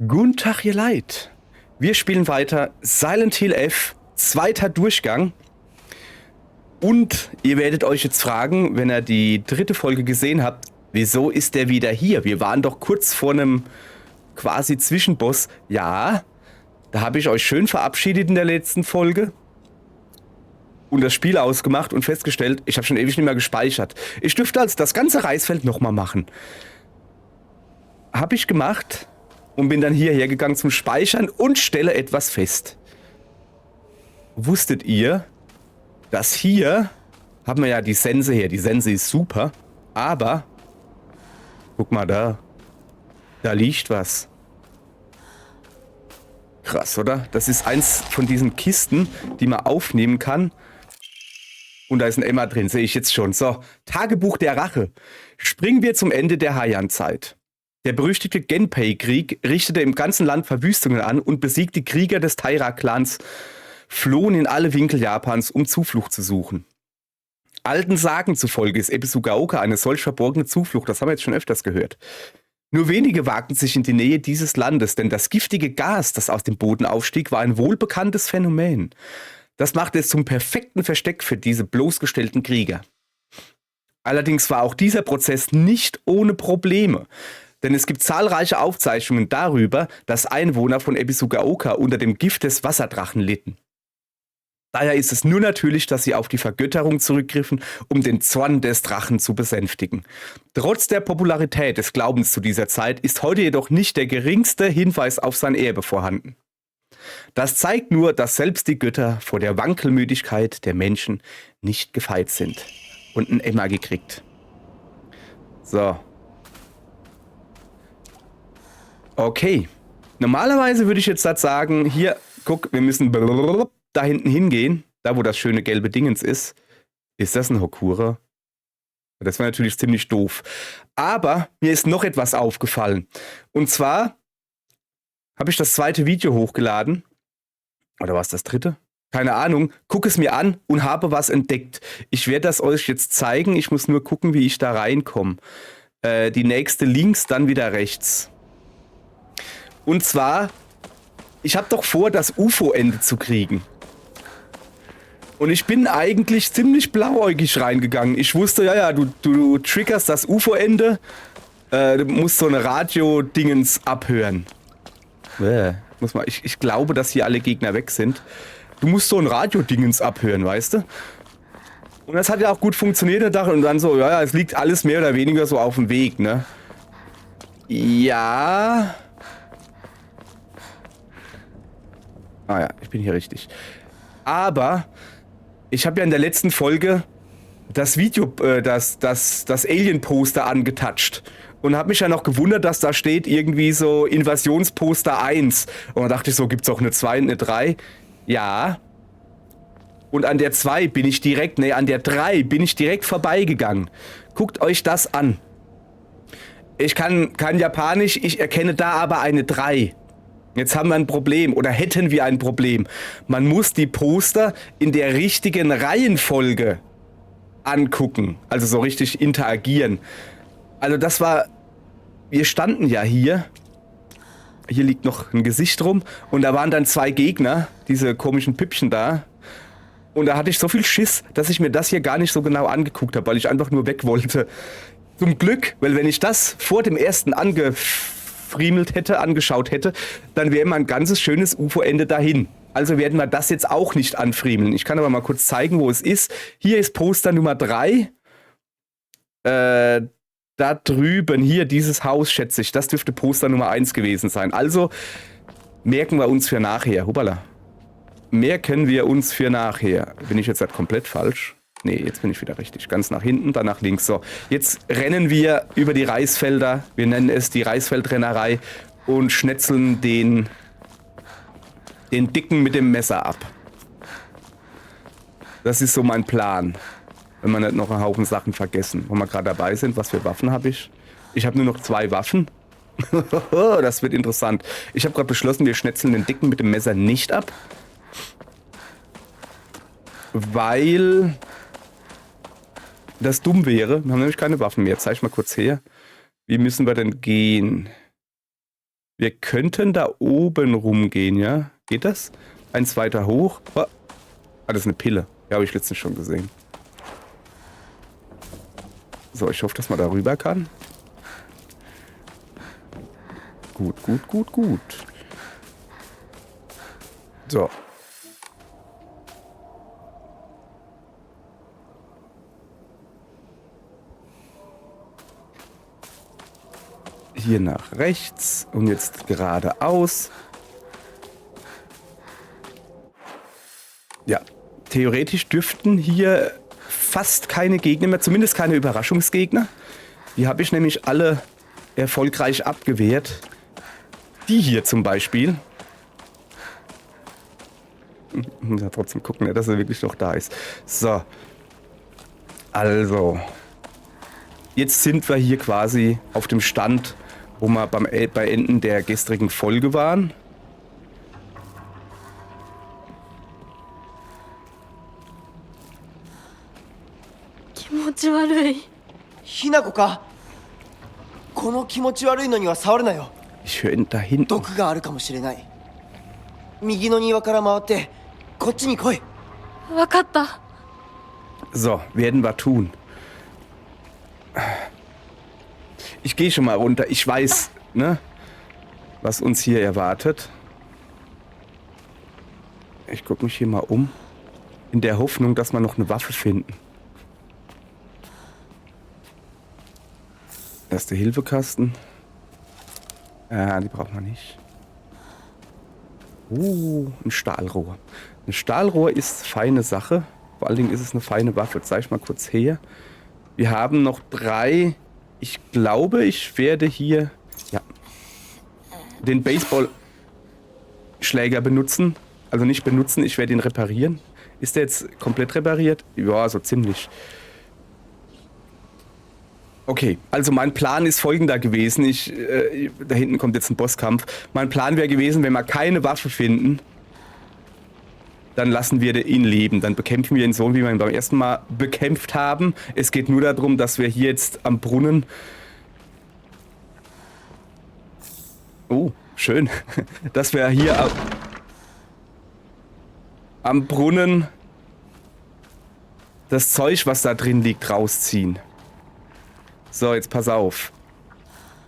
Guten Tag, ihr Leid. Wir spielen weiter Silent Hill F, zweiter Durchgang. Und ihr werdet euch jetzt fragen, wenn ihr die dritte Folge gesehen habt, wieso ist der wieder hier? Wir waren doch kurz vor einem quasi Zwischenboss. Ja, da habe ich euch schön verabschiedet in der letzten Folge und das Spiel ausgemacht und festgestellt, ich habe schon ewig nicht mehr gespeichert. Ich dürfte also das ganze Reisfeld nochmal machen. Habe ich gemacht und bin dann hierher gegangen zum Speichern und stelle etwas fest. Wusstet ihr, dass hier haben wir ja die Sense her. Die Sense ist super, aber guck mal da. Da liegt was. Krass, oder? Das ist eins von diesen Kisten, die man aufnehmen kann. Und da ist ein Emma drin, sehe ich jetzt schon. So, Tagebuch der Rache. Springen wir zum Ende der Heian-Zeit. Der berüchtigte Genpei-Krieg richtete im ganzen Land Verwüstungen an und besiegte Krieger des Taira-Clans flohen in alle Winkel Japans, um Zuflucht zu suchen. Alten Sagen zufolge ist Ebisugaoka eine solch verborgene Zuflucht, das haben wir jetzt schon öfters gehört. Nur wenige wagten sich in die Nähe dieses Landes, denn das giftige Gas, das aus dem Boden aufstieg, war ein wohlbekanntes Phänomen. Das machte es zum perfekten Versteck für diese bloßgestellten Krieger. Allerdings war auch dieser Prozess nicht ohne Probleme, denn es gibt zahlreiche Aufzeichnungen darüber, dass Einwohner von Ebisugaoka unter dem Gift des Wasserdrachen litten. Daher ist es nur natürlich, dass sie auf die Vergötterung zurückgriffen, um den Zorn des Drachen zu besänftigen. Trotz der Popularität des Glaubens zu dieser Zeit ist heute jedoch nicht der geringste Hinweis auf sein Erbe vorhanden. Das zeigt nur, dass selbst die Götter vor der Wankelmütigkeit der Menschen nicht gefeit sind. Und ein Emma gekriegt. So. Okay. Normalerweise würde ich jetzt sagen, hier, guck, wir müssen da hinten hingehen, da wo das schöne gelbe Dingens ist. Ist das ein Hokura? Das war natürlich ziemlich doof. Aber mir ist noch etwas aufgefallen. Und zwar habe ich das zweite Video hochgeladen. Oder war es das dritte? Keine Ahnung. Guck es mir an und habe was entdeckt. Ich werde das euch jetzt zeigen. Ich muss nur gucken, wie ich da reinkomme. Die nächste links, dann wieder rechts. Und zwar, ich habe doch vor, das UFO-Ende zu kriegen. Und ich bin eigentlich ziemlich blauäugig reingegangen. Ich wusste, ja, du triggerst das UFO-Ende. Du musst so eine Radio-Dingens abhören. Ich glaube, dass hier alle Gegner weg sind. Du musst so ein Radio-Dingens abhören, weißt du? Und das hat ja auch gut funktioniert. Und dann so, ja, es liegt alles mehr oder weniger so auf dem Weg, ne? Ja. Ah ja, ich bin hier richtig. Aber ich habe ja in der letzten Folge das Video, das Alien-Poster angetatscht. Und habe mich ja noch gewundert, dass da steht irgendwie so Invasionsposter 1. Und dann dachte ich so, gibt's auch eine 2 und eine 3? Ja. Und an der 2 bin ich direkt, an der 3 bin ich direkt vorbeigegangen. Guckt euch das an. Ich kann kein Japanisch, ich erkenne da aber eine 3. Jetzt haben wir ein Problem oder hätten wir ein Problem. Man muss die Poster in der richtigen Reihenfolge angucken. Also so richtig interagieren. Also das war, wir standen ja hier. Hier liegt noch ein Gesicht rum. Und da waren dann 2 Gegner, diese komischen Püppchen da. Und da hatte ich so viel Schiss, dass ich mir das hier gar nicht so genau angeguckt habe, weil ich einfach nur weg wollte. Zum Glück, weil wenn ich das vor dem ersten angeschaut hätte, dann wäre mein ganzes schönes UFO-Ende dahin. Also werden wir das jetzt auch nicht anfriemeln. Ich kann aber mal kurz zeigen, wo es ist. Hier ist Poster Nummer 3. Da drüben, hier dieses Haus, schätze ich. Das dürfte Poster Nummer 1 gewesen sein. Also merken wir uns für nachher. Hubala. Merken wir uns für nachher. Bin ich jetzt halt komplett falsch? Nee, jetzt bin ich wieder richtig. Ganz nach hinten, dann nach links. So, jetzt rennen wir über die Reisfelder. Wir nennen es die Reisfeldrennerei und schnetzeln den Dicken mit dem Messer ab. Das ist so mein Plan. Wenn wir nicht noch einen Haufen Sachen vergessen. Wo wir gerade dabei sind, was für Waffen habe ich? Ich habe nur noch 2 Waffen. Das wird interessant. Ich habe gerade beschlossen, wir schnetzeln den Dicken mit dem Messer nicht ab. Weil das dumm wäre. Wir haben nämlich keine Waffen mehr. Zeig mal kurz her. Wie müssen wir denn gehen? Wir könnten da oben rumgehen, ja? Geht das? Eins weiter hoch. Oh. Ah, das ist eine Pille. Ja, habe ich letztens schon gesehen. So, ich hoffe, dass man da rüber kann. Gut, gut, gut, gut. So. Hier nach rechts und jetzt geradeaus. Ja, theoretisch dürften hier fast keine Gegner mehr, zumindest keine Überraschungsgegner. Die habe ich nämlich alle erfolgreich abgewehrt. Die hier zum Beispiel. Ja, trotzdem gucken, dass er wirklich noch da ist. So. Also. Jetzt sind wir hier quasi auf dem Stand, wo wir bei Enden der gestrigen Folge waren. Hinako ka? この気持ち悪いのには触るなよ。 Ich höre ihn da hinten. 毒があるかもしれない。右の庭から回ってこっちに来い。わかった。 So, werden wir tun. Ich gehe schon mal runter. Ich weiß, ne, was uns hier erwartet. Ich gucke mich hier mal um. In der Hoffnung, dass wir noch eine Waffe finden. Erste Hilfekasten. Ah, die braucht man nicht. Ein Stahlrohr. Ein Stahlrohr ist feine Sache. Vor allen Dingen ist es eine feine Waffe. Zeig ich mal kurz her. Wir haben noch 3. Ich glaube, ich werde hier den Baseballschläger benutzen. Also nicht benutzen, ich werde ihn reparieren. Ist der jetzt komplett repariert? Ja, so ziemlich. Okay, also mein Plan ist folgender gewesen. Da hinten kommt jetzt ein Bosskampf. Mein Plan wäre gewesen, wenn wir keine Waffe finden, dann lassen wir ihn leben. Dann bekämpfen wir ihn so, wie wir ihn beim ersten Mal bekämpft haben. Es geht nur darum, dass wir hier jetzt am Brunnen... Oh, schön. Dass wir hier am Brunnen das Zeug, was da drin liegt, rausziehen. So, jetzt pass auf.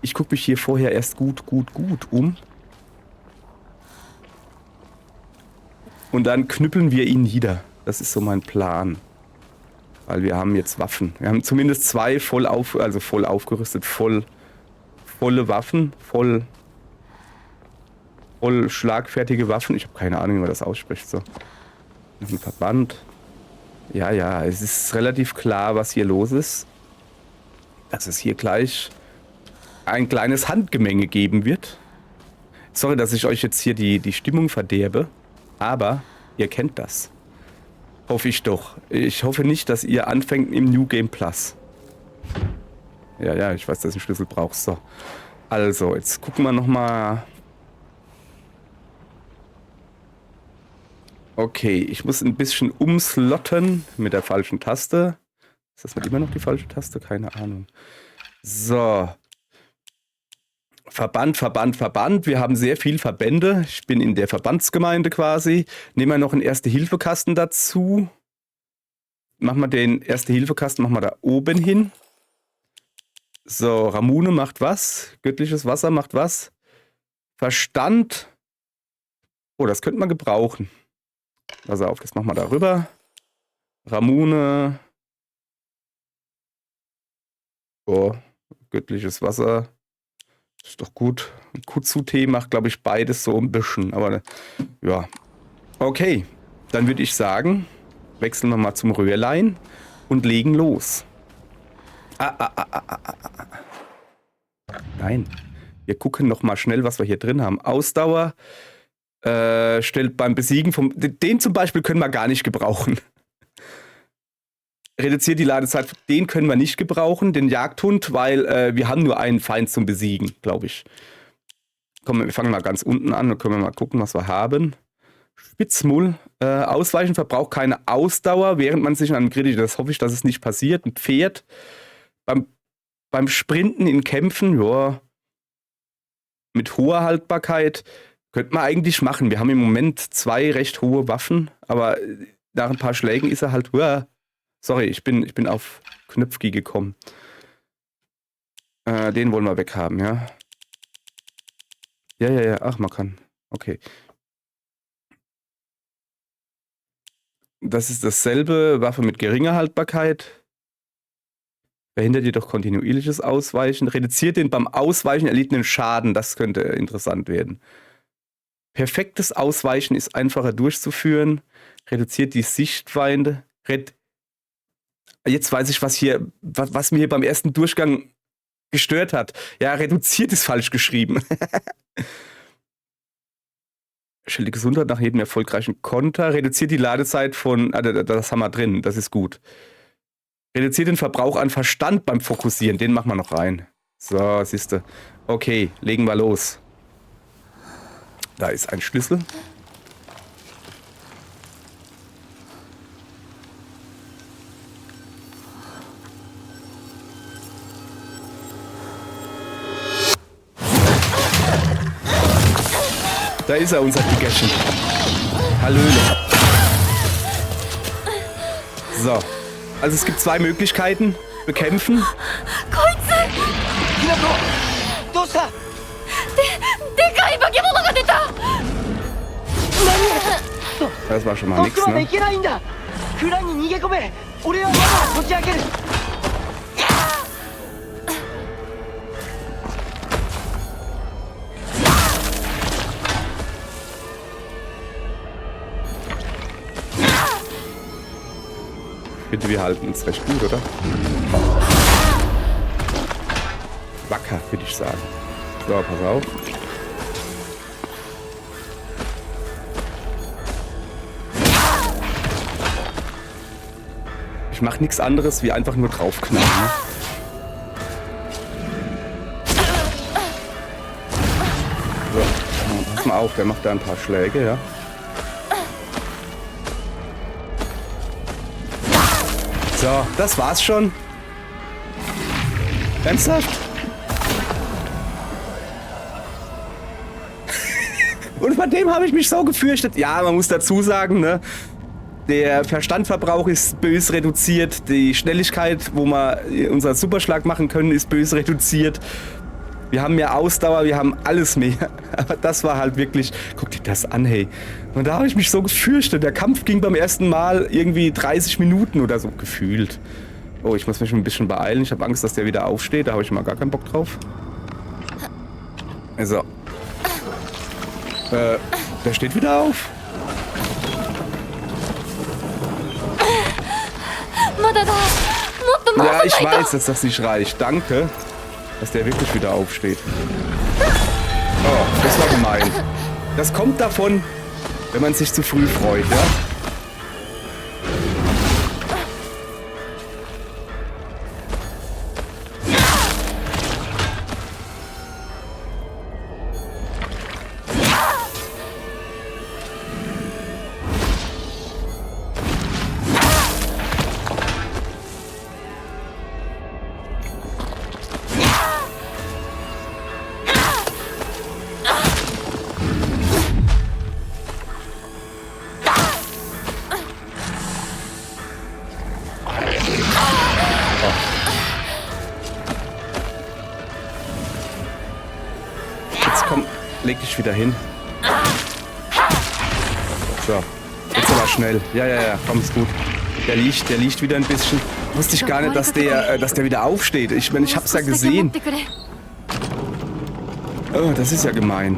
Ich gucke mich hier vorher erst gut um. Und dann knüppeln wir ihn nieder. Das ist so mein Plan. Weil wir haben jetzt Waffen. Wir haben zumindest 2 voll aufgerüstet, volle Waffen, voll schlagfertige Waffen. Ich habe keine Ahnung, wie man das ausspricht. So. Ein Verband. Ja, es ist relativ klar, was hier los ist. Dass es hier gleich ein kleines Handgemenge geben wird. Sorry, dass ich euch jetzt hier die Stimmung verderbe. Aber ihr kennt das. Hoffe ich doch. Ich hoffe nicht, dass ihr anfängt im New Game Plus. Ja, ich weiß, dass du einen Schlüssel brauchst. So. Also, jetzt gucken wir nochmal. Okay, ich muss ein bisschen umslotten mit der falschen Taste. Ist das mit immer noch die falsche Taste? Keine Ahnung. So. Verband. Wir haben sehr viel Verbände. Ich bin in der Verbandsgemeinde quasi. Nehmen wir noch einen Erste-Hilfe-Kasten dazu. Machen wir den Erste-Hilfe-Kasten machen wir da oben hin. So, Ramune macht was? Göttliches Wasser macht was? Verstand. Oh, das könnte man gebrauchen. Pass auf, das machen wir da rüber. Ramune. Oh, göttliches Wasser. Ist doch gut. Kutsu-Tee macht, glaube ich, beides so ein bisschen. Aber ja. Okay, dann würde ich sagen, wechseln wir mal zum Röhrlein und legen los. Nein. Wir gucken noch mal schnell, was wir hier drin haben. Ausdauer stellt beim Besiegen den zum Beispiel können wir gar nicht gebrauchen. Reduziert die Ladezeit, den können wir nicht gebrauchen, den Jagdhund, weil wir haben nur einen Feind zum Besiegen, glaube ich. Komm, wir fangen mal ganz unten an, dann können wir mal gucken, was wir haben. Spitzmull, Ausweichen verbraucht keine Ausdauer, während man sich an einem Kritisch, das hoffe ich, dass es nicht passiert. Ein Pferd, beim Sprinten in Kämpfen, ja, mit hoher Haltbarkeit. Könnte man eigentlich machen. Wir haben im Moment 2 recht hohe Waffen, aber nach ein paar Schlägen ist er halt. Sorry, ich bin auf Knöpfki gekommen. Den wollen wir weghaben, ja. Ja. Ach, man kann. Okay. Das ist dasselbe. Waffe mit geringer Haltbarkeit. Verhindert jedoch kontinuierliches Ausweichen. Reduziert den beim Ausweichen erlittenen Schaden. Das könnte interessant werden. Perfektes Ausweichen ist einfacher durchzuführen. Reduziert die Sichtweite. Jetzt weiß ich, was mir hier beim ersten Durchgang gestört hat. Ja, reduziert ist falsch geschrieben. Stellt die Gesundheit nach jedem erfolgreichen Konter. Reduziert die Ladezeit von. Das haben wir drin. Das ist gut. Reduziert den Verbrauch an Verstand beim Fokussieren. Den machen wir noch rein. So, siehste. Okay, legen wir los. Da ist ein Schlüssel. Da ist er, unser Dickerchen. Hallöle. So. Also es gibt 2 Möglichkeiten. Bekämpfen. ひなこどうした？でかい化け物が出た。 Das war schon mal どう nichts, すればい ne? けないんだ。蔵に逃げ込め。俺はまだ持ち上げる。 Ich finde, wir halten uns recht gut, oder? Wacker, würde ich sagen. So, pass auf. Ich mache nichts anderes, wie einfach nur draufknallen. Ne? So, pass mal auf, der macht da ein paar Schläge, ja. So, das war's schon. Ernsthaft? Und bei dem habe ich mich so gefürchtet. Ja, man muss dazu sagen, ne? Der Verstandverbrauch ist bös reduziert. Die Schnelligkeit, wo wir unseren Superschlag machen können, ist bös reduziert. Wir haben mehr Ausdauer, wir haben alles mehr. Aber das war halt wirklich... Guck dir das an, hey. Und da habe ich mich so gefürchtet. Der Kampf ging beim ersten Mal irgendwie 30 Minuten oder so gefühlt. Oh, ich muss mich ein bisschen beeilen. Ich habe Angst, dass der wieder aufsteht. Da habe ich mal gar keinen Bock drauf. Also. Der steht wieder auf. Ja, ich weiß, dass das nicht reicht. Danke, dass der wirklich wieder aufsteht. Oh, das war gemein. Das kommt davon, wenn man sich zu früh freut, ja? Leg dich wieder hin. So, jetzt aber schnell. Ja, komm, ist gut. Der liegt wieder ein bisschen. Wusste ich gar nicht, dass der wieder aufsteht. Ich meine, ich hab's ja gesehen. Oh, das ist ja gemein.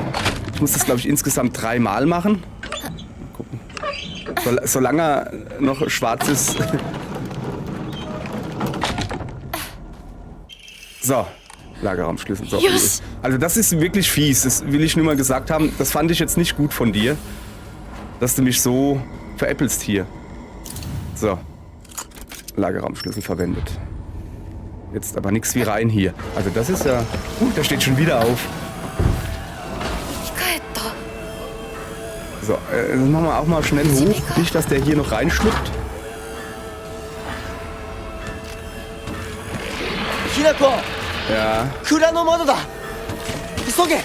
Ich muss das, glaube ich, insgesamt 3 Mal machen. Mal gucken. Solange er noch schwarz ist. So. Lagerraumschlüssel. So. Yes. Also das ist wirklich fies. Das will ich nur mal gesagt haben. Das fand ich jetzt nicht gut von dir. Dass du mich so veräppelst hier. So. Lagerraumschlüssel verwendet. Jetzt aber nichts wie rein hier. Also das ist ja... der steht schon wieder auf. So, machen wir auch mal schnell hoch. Nicht, dass der hier noch reinschlüpft. Hinako! Ja. 蔵の窓だ。急げ。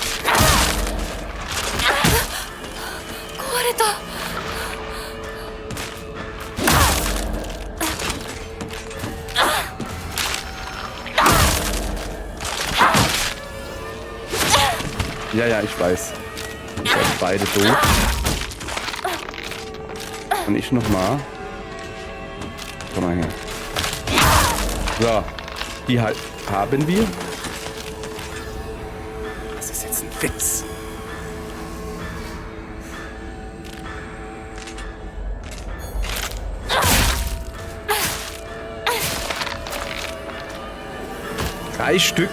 Ja, ich weiß. Ihr seid beide doof. Und ich nochmal. Komm mal her. So. Die haben wir. Das ist jetzt ein Witz. Drei Stück.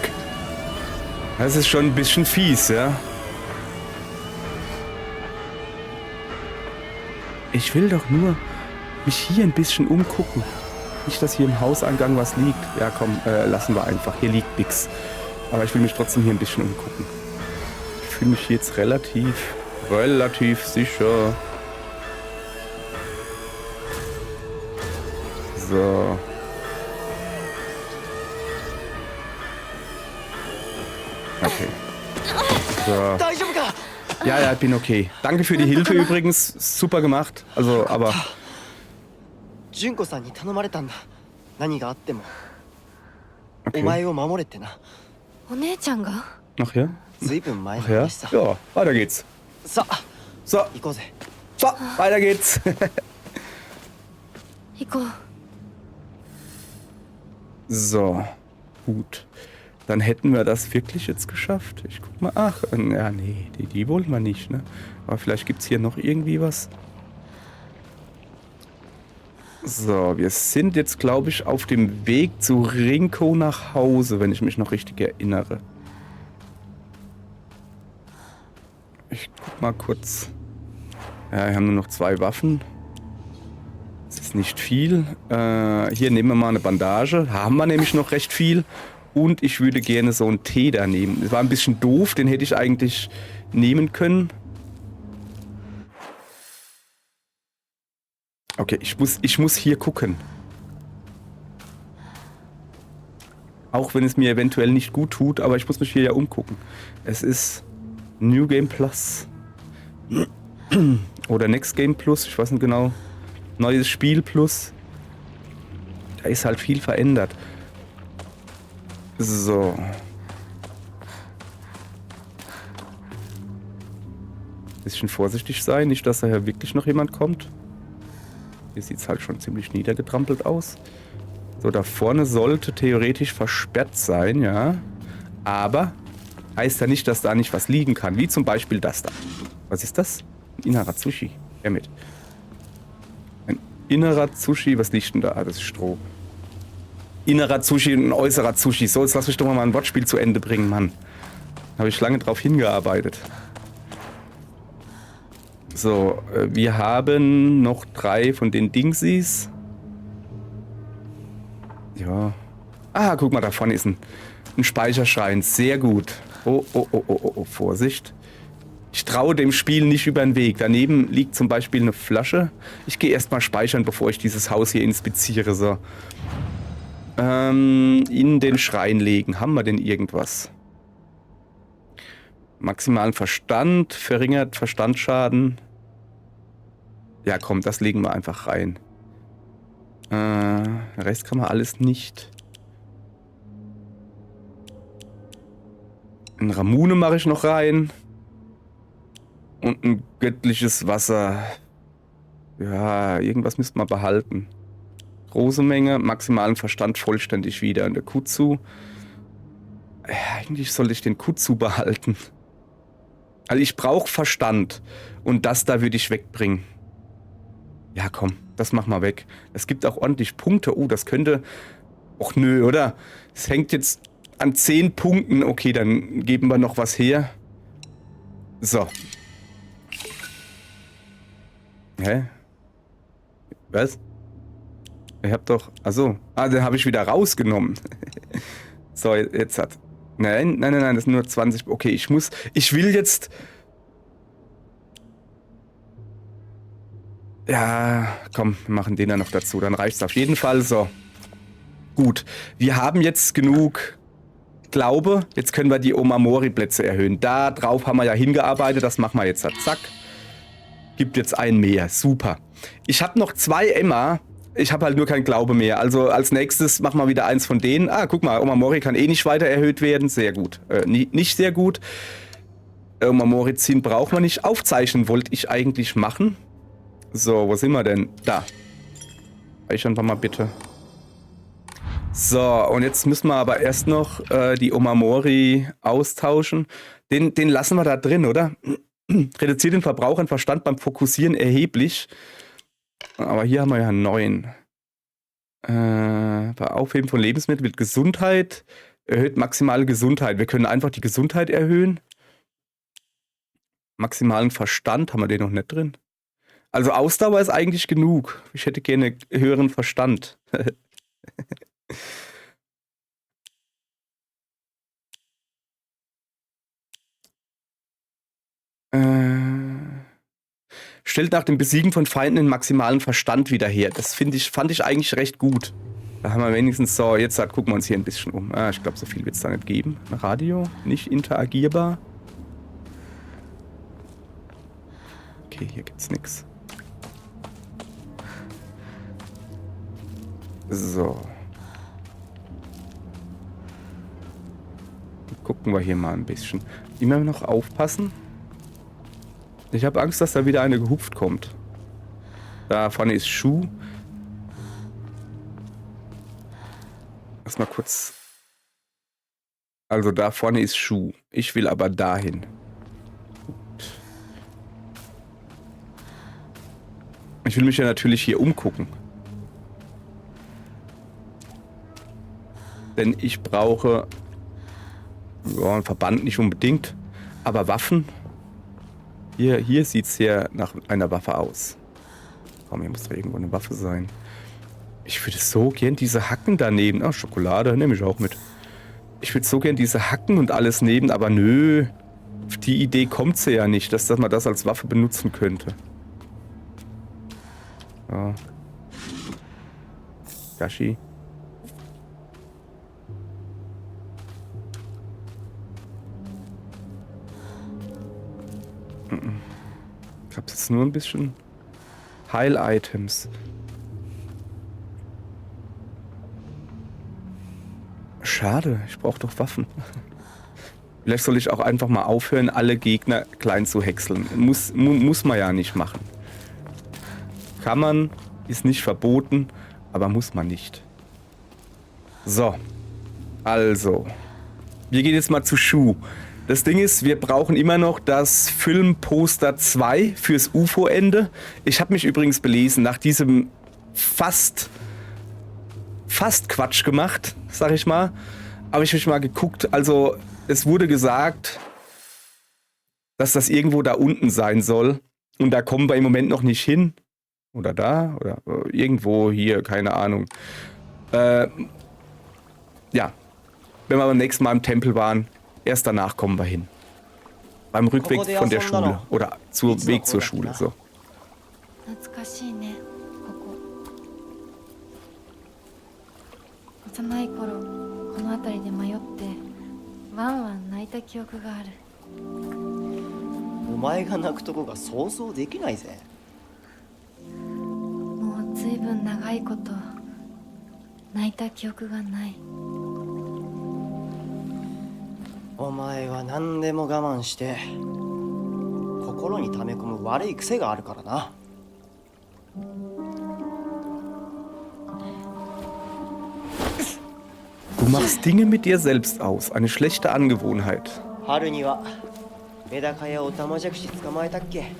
Das ist schon ein bisschen fies, ja. Ich will doch nur mich hier ein bisschen umgucken. Nicht, dass hier im Hauseingang was liegt. Ja, komm, lassen wir einfach. Hier liegt nichts. Aber ich will mich trotzdem hier ein bisschen umgucken. Ich fühle mich jetzt relativ sicher. So. Okay. So. 大丈夫か Ja, ich bin okay. Danke für die Hilfe übrigens. Super gemacht. Also, aber... 純子さんに頼まれたんだ。何があっても Okay. お前を守れってな。お姉ちゃんが Ach ja? ずいぶん前の Ach ja? 話さ。 Ja, weiter geht's. さあ So, 行こうぜ。 so, weiter geht's. 行こう So, gut. Dann hätten wir das wirklich jetzt geschafft. Ich guck mal. Ach, ja, nee, die wollen wir nicht, ne? Aber vielleicht gibt's hier noch irgendwie was. So, wir sind jetzt, glaube ich, auf dem Weg zu Rinko nach Hause, wenn ich mich noch richtig erinnere. Ich guck mal kurz. Ja, wir haben nur noch 2 Waffen. Das ist nicht viel. Hier nehmen wir mal eine Bandage. Haben wir nämlich noch recht viel. Und ich würde gerne so einen Tee da nehmen. Das war ein bisschen doof, den hätte ich eigentlich nehmen können. Okay, ich muss hier gucken. Auch wenn es mir eventuell nicht gut tut, aber ich muss mich hier ja umgucken. Es ist New Game Plus. Oder Next Game Plus, ich weiß nicht genau. Neues Spiel Plus. Da ist halt viel verändert. So. Bisschen vorsichtig sein, nicht, dass daher wirklich noch jemand kommt. Hier sieht es halt schon ziemlich niedergetrampelt aus. So, da vorne sollte theoretisch versperrt sein, ja. Aber heißt ja nicht, dass da nicht was liegen kann. Wie zum Beispiel das da. Was ist das? Ein innerer Sushi. Ja, mit. Ein innerer Sushi. Was liegt denn da? Ah, das ist Stroh. Innerer Sushi und ein äußerer Sushi. So, jetzt lass mich doch mal ein Wortspiel zu Ende bringen, Mann. Habe ich lange drauf hingearbeitet. So, wir haben noch 3 von den Dingsies. Ja. Ah, guck mal, da vorne ist ein Speicherschrein. Sehr gut. Oh, Vorsicht. Ich traue dem Spiel nicht über den Weg. Daneben liegt zum Beispiel eine Flasche. Ich gehe erstmal speichern, bevor ich dieses Haus hier inspiziere. So. In den Schrein legen. Haben wir denn irgendwas? Maximalen Verstand, verringert Verstandsschaden. Ja, komm, das legen wir einfach rein. Rest kann man alles nicht. Ein Ramune mache ich noch rein. Und ein göttliches Wasser. Ja, irgendwas müsste man behalten. Große Menge, maximalen Verstand vollständig wieder. Und der Kutsu. Ja, eigentlich sollte ich den Kutsu behalten. Also ich brauche Verstand. Und das da würde ich wegbringen. Ja, komm, das mach mal weg. Es gibt auch ordentlich Punkte. Oh, das könnte... Och nö, oder? Es hängt jetzt an 10 Punkten. Okay, dann geben wir noch was her. So. Hä? Was? Ich hab doch... Achso. Ah, den habe ich wieder rausgenommen. So, jetzt hat... Nein, das sind nur 20... Okay, ich will jetzt... Ja, komm, wir machen den dann noch dazu. Dann reicht's auf jeden Fall. So. Gut. Wir haben jetzt genug Glaube. Jetzt können wir die Omamori-Plätze erhöhen. Da drauf haben wir ja hingearbeitet. Das machen wir jetzt. Zack. Gibt jetzt einen mehr. Super. Ich habe noch 2 Emma. Ich habe halt nur keinen Glaube mehr. Also als nächstes machen wir wieder eins von denen. Ah, guck mal. Omamori kann eh nicht weiter erhöht werden. Sehr gut. Nicht sehr gut. Omamorizin braucht man nicht. Aufzeichnen wollte ich eigentlich machen. So, wo sind wir denn? Da. Speichern wir mal bitte. So, und jetzt müssen wir aber erst noch die Omamori austauschen. Den lassen wir da drin, oder? Reduziert den Verbrauch an Verstand beim Fokussieren erheblich. Aber hier haben wir ja einen neuen. Bei Aufheben von Lebensmitteln wird Gesundheit erhöht, maximale Gesundheit. Wir können einfach die Gesundheit erhöhen. Maximalen Verstand, haben wir den noch nicht drin? Also Ausdauer ist eigentlich genug. Ich hätte gerne höheren Verstand. Stellt nach dem Besiegen von Feinden den maximalen Verstand wieder her. Das fand ich eigentlich recht gut. Da haben wir wenigstens so, jetzt gucken wir uns hier ein bisschen um. Ich glaube, so viel wird es da nicht geben. Radio, nicht interagierbar. Okay, hier gibt's nichts. So. Gucken wir hier mal ein bisschen. Immer noch aufpassen. Ich habe Angst, dass da wieder eine gehupft kommt. Da vorne ist Schuh. Lass mal kurz. Also da vorne ist Schuh. Ich will aber dahin. Gut. Ich will mich ja natürlich hier umgucken. Denn ich brauche einen Verband nicht unbedingt, aber Waffen. Hier sieht es sehr nach einer Waffe aus. Komm, hier muss doch irgendwo eine Waffe sein. Ich würde so gern diese Hacken daneben. Ah, Schokolade nehme ich auch mit. Ich würde so gern diese Hacken und alles nehmen, aber nö. Auf die Idee kommt sie ja nicht, dass man das als Waffe benutzen könnte. Ja. Gashi. Ich habe jetzt nur ein bisschen Heil-Items. Schade, ich brauche doch Waffen. Vielleicht soll ich auch einfach mal aufhören, alle Gegner klein zu häckseln. Muss man ja nicht machen. Kann man, ist nicht verboten, aber muss man nicht. So, also. Wir gehen jetzt mal zu Schuh. Das Ding ist, wir brauchen immer noch das Filmposter 2 fürs UFO-Ende. Ich habe mich übrigens belesen, nach diesem fast Quatsch gemacht, sag ich mal. Habe ich mich mal geguckt, also es wurde gesagt, dass das irgendwo da unten sein soll. Und da kommen wir im Moment noch nicht hin. Oder da, oder irgendwo hier, keine Ahnung. Ja, wenn wir beim nächsten Mal im Tempel waren, erst danach kommen wir hin. Beim Rückweg von der Schule. Oder Weg zur Schule. So. 懐かしいねここ幼い頃この辺りで迷ってワンワン泣いた記憶があるお前が泣くとこが想像できないぜもうずいぶん長いこと泣いた記憶がないお前は何でも我慢して心に溜め込む悪い癖があるからな Du machst Dinge mit dir selbst aus. Eine schlechte Angewohnheit. 春にはメダカやオタマジャクシ捕まえたっけ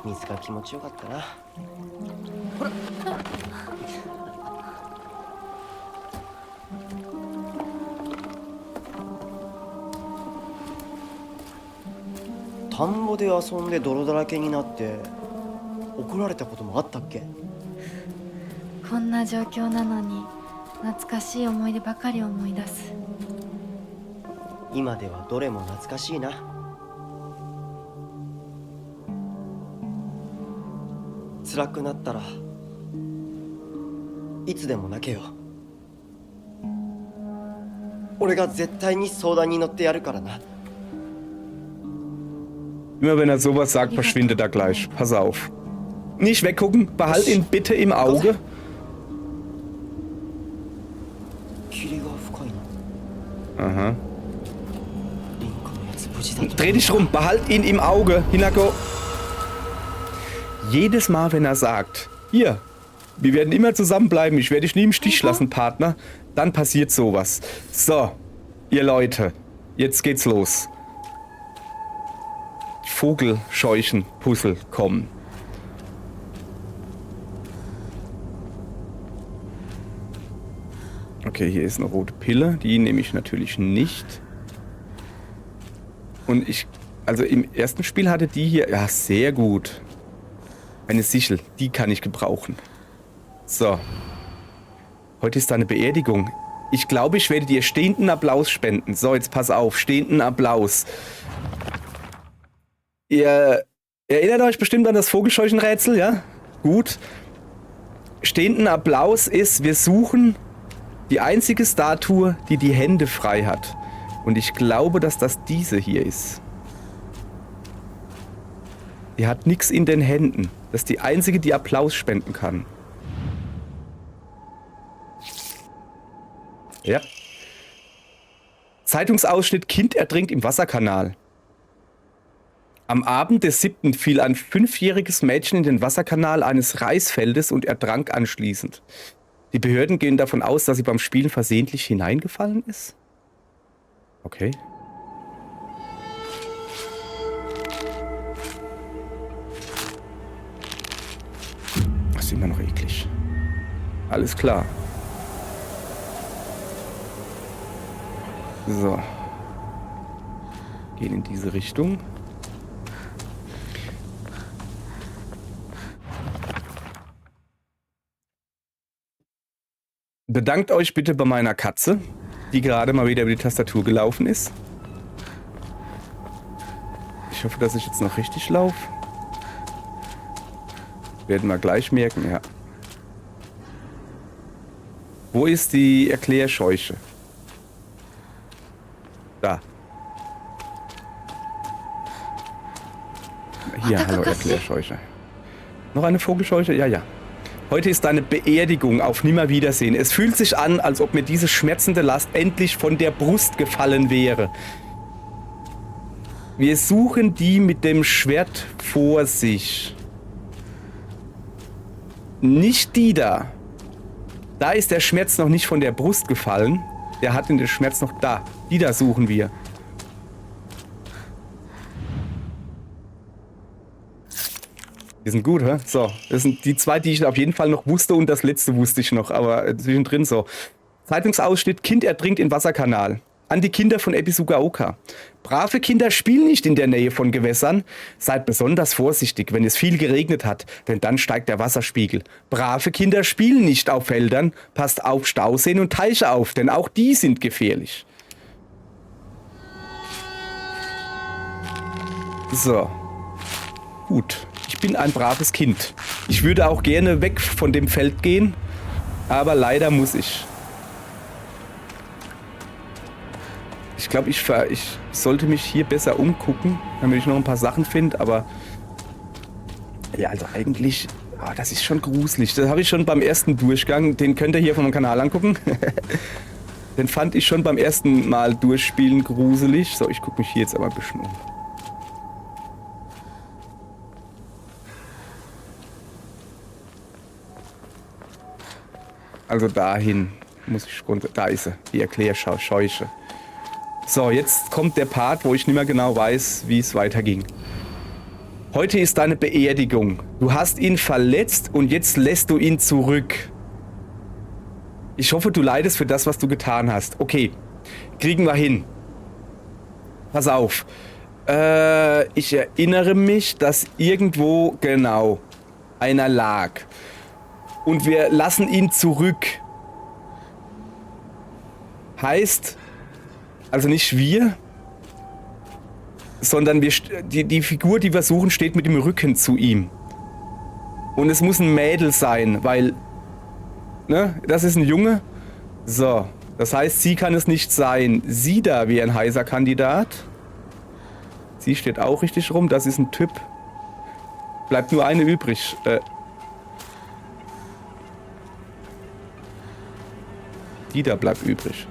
水が気持ちよかったなほら田んぼで遊んで泥だらけになって怒られたこともあったっけこんな状況なのに懐かしい思い出ばかり思い出す今ではどれも懐かしいな辛くなったらいつでも泣けよ俺が絶対に相談に乗ってやるからな Immer wenn er sowas sagt, verschwindet er gleich. Pass auf. Nicht weggucken, behalt ihn bitte im Auge. 霧が深いな Aha. リンクのやつ無事だといい Dreh dich rum, behalt ihn im Auge, Hinako. Jedes Mal, wenn er sagt, hier, wir werden immer zusammenbleiben, ich werde dich nie im Stich lassen, Partner, dann passiert sowas. So, ihr Leute, jetzt geht's los. Vogelscheuchen-Puzzle kommen. Okay, hier ist eine rote Pille, die nehme ich natürlich nicht. Und also im ersten Spiel hatte die hier, ja, sehr gut. Eine Sichel, die kann ich gebrauchen. So. Heute ist da eine Beerdigung. Ich glaube, ich werde dir stehenden Applaus spenden. So, jetzt pass auf, stehenden Applaus. Ihr erinnert euch bestimmt an das Vogelscheuchenrätsel, ja? Gut. Stehenden Applaus ist, wir suchen die einzige Statue, die die Hände frei hat. Und ich glaube, dass das diese hier ist. Die hat nichts in den Händen. Das ist die einzige, die Applaus spenden kann. Ja. Zeitungsausschnitt: Kind ertrinkt im Wasserkanal. Am Abend des 7. fiel ein 5-jähriges Mädchen in den Wasserkanal eines Reisfeldes und ertrank anschließend. Die Behörden gehen davon aus, dass sie beim Spielen versehentlich hineingefallen ist. Okay. Das ist immer noch eklig. Alles klar. So. Gehen in diese Richtung. Bedankt euch bitte bei meiner Katze, die gerade mal wieder über die Tastatur gelaufen ist. Ich hoffe, dass ich jetzt noch richtig laufe. Werden wir gleich merken, ja. Wo ist die Erklärscheuche? Da. Hier, hallo Erklärscheuche. Noch eine Vogelscheuche? Ja, ja. Heute ist eine Beerdigung auf Nimmerwiedersehen. Es fühlt sich an, als ob mir diese schmerzende Last endlich von der Brust gefallen wäre. Wir suchen die mit dem Schwert vor sich. Nicht die da. Da ist der Schmerz noch nicht von der Brust gefallen. Der hat den Schmerz noch da. Die da suchen wir. Die sind gut, hä? So, das sind die zwei, die ich auf jeden Fall noch wusste, und das letzte wusste ich noch, aber zwischendrin so. Zeitungsausschnitt: Kind ertrinkt im Wasserkanal. An die Kinder von Ebizugaoka. Brave Kinder spielen nicht in der Nähe von Gewässern. Seid besonders vorsichtig, wenn es viel geregnet hat, denn dann steigt der Wasserspiegel. Brave Kinder spielen nicht auf Feldern. Passt auf Stauseen und Teiche auf, denn auch die sind gefährlich. So. Gut. Ich bin ein braves Kind. Ich würde auch gerne weg von dem Feld gehen, aber leider muss ich. Ich glaube, ich sollte mich hier besser umgucken, damit ich noch ein paar Sachen finde, aber ja, also eigentlich, oh, das ist schon gruselig. Das habe ich schon beim ersten Durchgang, den könnt ihr hier vom Kanal angucken. Den fand ich schon beim ersten Mal durchspielen gruselig. So, ich gucke mich hier jetzt aber ein bisschen um. Also dahin muss ich runter. Da ist sie, die Erklärscheuche. So, jetzt kommt der Part, wo ich nicht mehr genau weiß, wie es weiterging. Heute ist deine Beerdigung. Du hast ihn verletzt und jetzt lässt du ihn zurück. Ich hoffe, du leidest für das, was du getan hast. Okay, kriegen wir hin. Pass auf. Ich erinnere mich, dass irgendwo, genau, einer lag. Und wir lassen ihn zurück. Heißt, also nicht wir, sondern die Figur, die wir suchen, steht mit dem Rücken zu ihm. Und es muss ein Mädel sein, weil, ne, das ist ein Junge. So, das heißt, sie kann es nicht sein. Sie da wäre ein heißer Kandidat. Sie steht auch richtig rum, das ist ein Typ. Bleibt nur eine übrig. Die da bleibt übrig.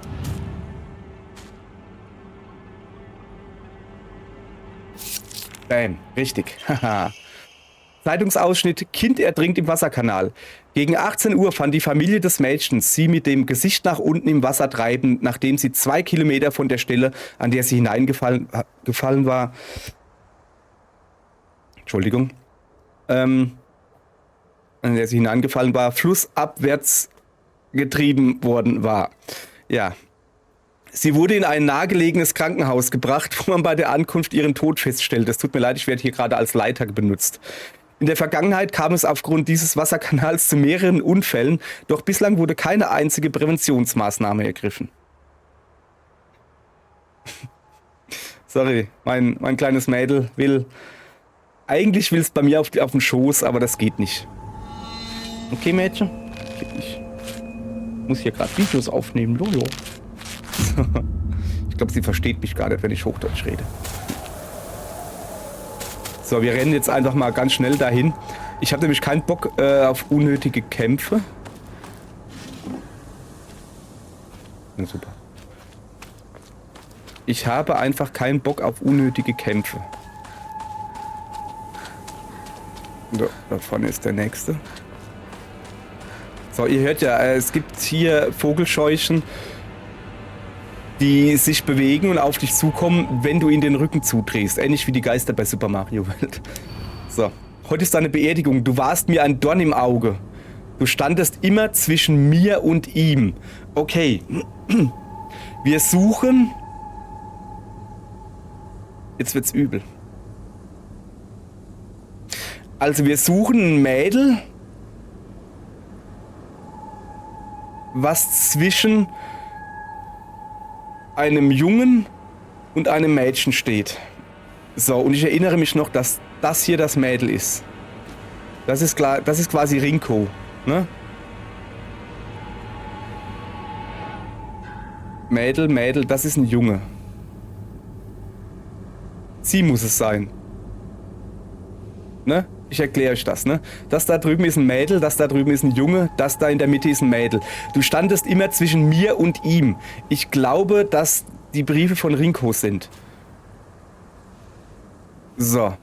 Bam, richtig. Haha. Zeitungsausschnitt, Kind ertrinkt im Wasserkanal. Gegen 18 Uhr fand die Familie des Mädchens sie mit dem Gesicht nach unten im Wasser treibend, nachdem sie 2 Kilometer von der Stelle, an der sie gefallen war, Entschuldigung, an der sie hineingefallen war, flussabwärts getrieben worden war. Ja. Sie wurde in ein nahegelegenes Krankenhaus gebracht, wo man bei der Ankunft ihren Tod feststellte. Es tut mir leid, ich werde hier gerade als Leiter benutzt. In der Vergangenheit kam es aufgrund dieses Wasserkanals zu mehreren Unfällen, doch bislang wurde keine einzige Präventionsmaßnahme ergriffen. Sorry, mein kleines Mädel will... Eigentlich will es bei mir auf den Schoß, aber das geht nicht. Okay, Mädchen? Geht nicht. Ich muss hier gerade Videos aufnehmen, Jojo. Ich glaube, sie versteht mich gar nicht, wenn ich Hochdeutsch rede. So, wir rennen jetzt einfach mal ganz schnell dahin. Ich habe nämlich keinen Bock auf unnötige Kämpfe. Ja, super. Ich habe einfach keinen Bock auf unnötige Kämpfe. So, da vorne ist der nächste. So, ihr hört ja, es gibt hier Vogelscheuchen, die sich bewegen und auf dich zukommen, wenn du ihnen den Rücken zudrehst. Ähnlich wie die Geister bei Super Mario Welt. So, heute ist deine Beerdigung. Du warst mir ein Dorn im Auge. Du standest immer zwischen mir und ihm. Okay. Wir suchen... Jetzt wird's übel. Also wir suchen ein Mädel, was zwischen einem Jungen und einem Mädchen steht. So, und ich erinnere mich noch, dass das hier das Mädel ist. Das ist klar, das ist quasi Rinko, ne? Mädel, das ist ein Junge. Sie muss es sein. Ne? Ich erkläre euch das, ne? Das da drüben ist ein Mädel, das da drüben ist ein Junge, das da in der Mitte ist ein Mädel. Du standest immer zwischen mir und ihm. Ich glaube, dass die Briefe von Rinko sind. So.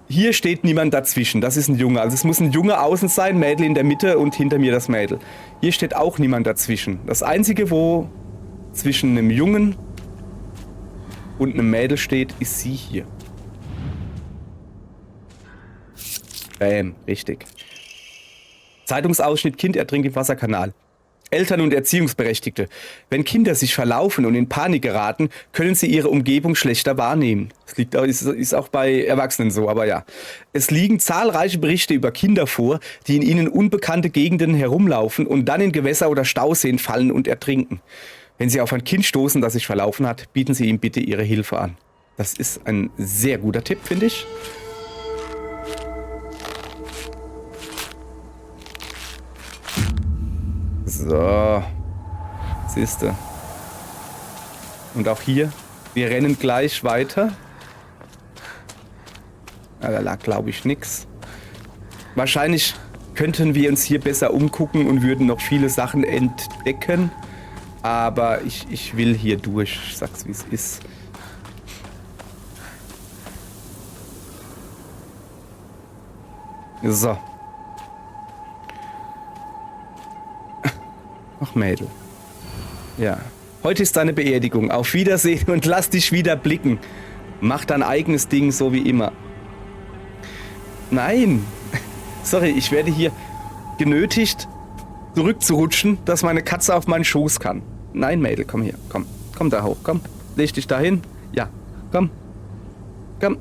Hier steht niemand dazwischen, das ist ein Junge. Also es muss ein Junge außen sein, Mädel in der Mitte und hinter mir das Mädel. Hier steht auch niemand dazwischen. Das Einzige, wo zwischen einem Jungen und einem Mädel steht, ist sie hier. Bam, richtig. Zeitungsausschnitt, Kind ertrinkt im Wasserkanal. Eltern und Erziehungsberechtigte. Wenn Kinder sich verlaufen und in Panik geraten, können sie ihre Umgebung schlechter wahrnehmen. Das ist auch bei Erwachsenen so, aber ja. Es liegen zahlreiche Berichte über Kinder vor, die in ihnen unbekannte Gegenden herumlaufen und dann in Gewässer oder Stauseen fallen und ertrinken. Wenn Sie auf ein Kind stoßen, das sich verlaufen hat, bieten Sie ihm bitte Ihre Hilfe an. Das ist ein sehr guter Tipp, finde ich. So. Siehste. Und auch hier, wir rennen gleich weiter. Ja, da lag, glaube ich, nichts. Wahrscheinlich könnten wir uns hier besser umgucken und würden noch viele Sachen entdecken. Aber ich will hier durch. Ich sag's, wie es ist. So. Ach, Mädel. Ja. Heute ist deine Beerdigung. Auf Wiedersehen und lass dich wieder blicken. Mach dein eigenes Ding, so wie immer. Nein. Sorry, ich werde hier genötigt, zurückzurutschen, dass meine Katze auf meinen Schoß kann. Nein, Mädel, komm hier. Komm. Komm da hoch. Komm. Leg dich da hin. Ja. Komm. Komm.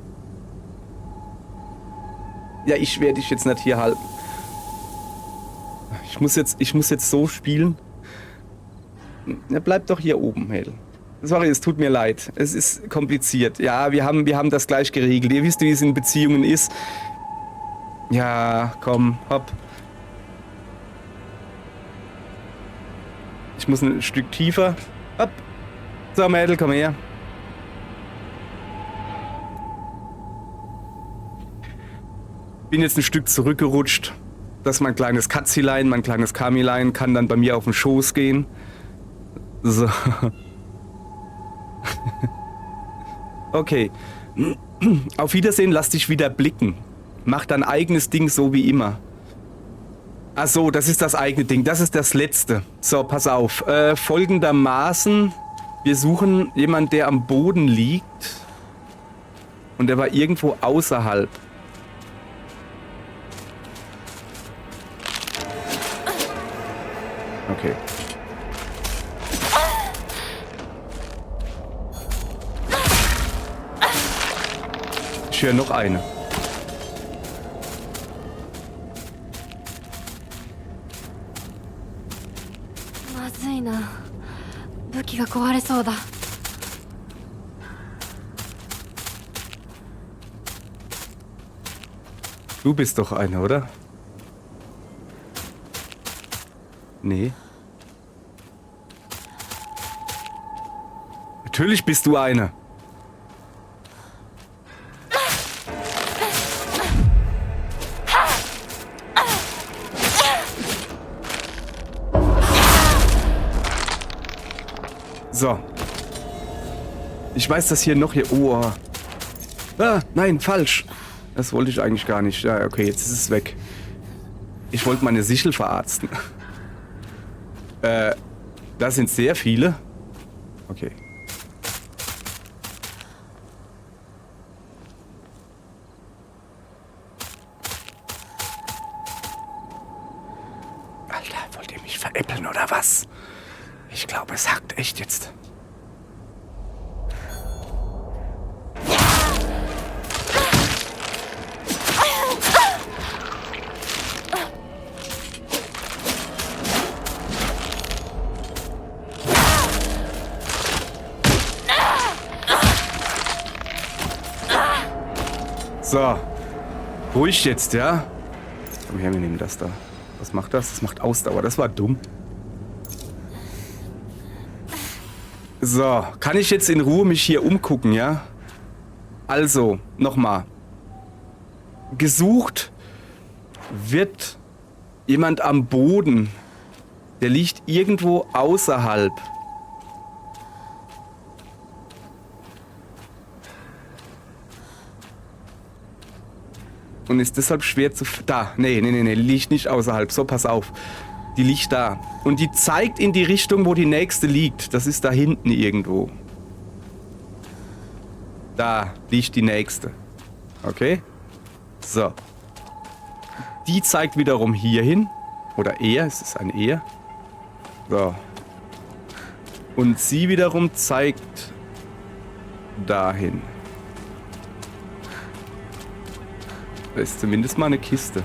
Ja, ich werde dich jetzt nicht hier halten. Ich muss jetzt so spielen. Ja, bleib doch hier oben, Mädel. Sorry, es tut mir leid. Es ist kompliziert. Ja, wir haben das gleich geregelt. Ihr wisst, wie es in Beziehungen ist. Ja, komm, hopp. Ich muss ein Stück tiefer. Hopp. So, Mädel, komm her. Bin jetzt ein Stück zurückgerutscht. Das ist mein kleines Katzilein, mein kleines Kamilein kann dann bei mir auf den Schoß gehen. So. Okay. Auf Wiedersehen, lass dich wieder blicken. Mach dein eigenes Ding so wie immer. Ach so, das ist das eigene Ding. Das ist das Letzte. So, pass auf. Folgendermaßen. Wir suchen jemanden, der am Boden liegt. Und der war irgendwo außerhalb. Okay. Ich höre noch eine.まずいな。武器が壊れそうだ。Du bist doch eine, oder? Nee. Natürlich bist du eine. So. Ich weiß, dass hier noch hier... Oh. Ah, nein, falsch. Das wollte ich eigentlich gar nicht. Ja, okay, jetzt ist es weg. Ich wollte meine Sichel verarzten. Das sind sehr viele. Okay. Alter, wollt ihr mich veräppeln oder was? Ich glaube, es hackt echt jetzt. So. Ruhig jetzt, ja? Komm her, wir nehmen das da. Was macht das? Das macht Ausdauer. Das war dumm. So. Kann ich jetzt in Ruhe mich hier umgucken, ja? Also, nochmal. Gesucht wird jemand am Boden. Der liegt irgendwo außerhalb. Und ist deshalb schwer zu... Da, nee, liegt nicht außerhalb. So, pass auf. Die liegt da. Und die zeigt in die Richtung, wo die nächste liegt. Das ist da hinten irgendwo. Da liegt die nächste. Okay? So. Die zeigt wiederum hier hin. Oder er, es ist ein er. So. Und sie wiederum zeigt dahin. Da ist zumindest mal eine Kiste.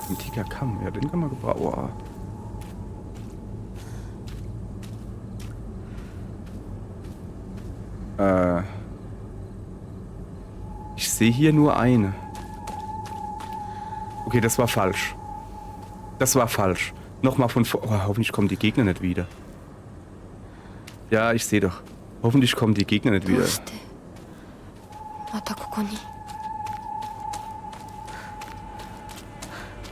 Ein dicker Kamm, ja, den kann man gebrauchen. Oh. Ich sehe hier nur eine. Okay, das war falsch. Das war falsch. Nochmal von vor... Oh, hoffentlich kommen die Gegner nicht wieder. Ja, ich sehe doch. Hoffentlich kommen die Gegner nicht wieder.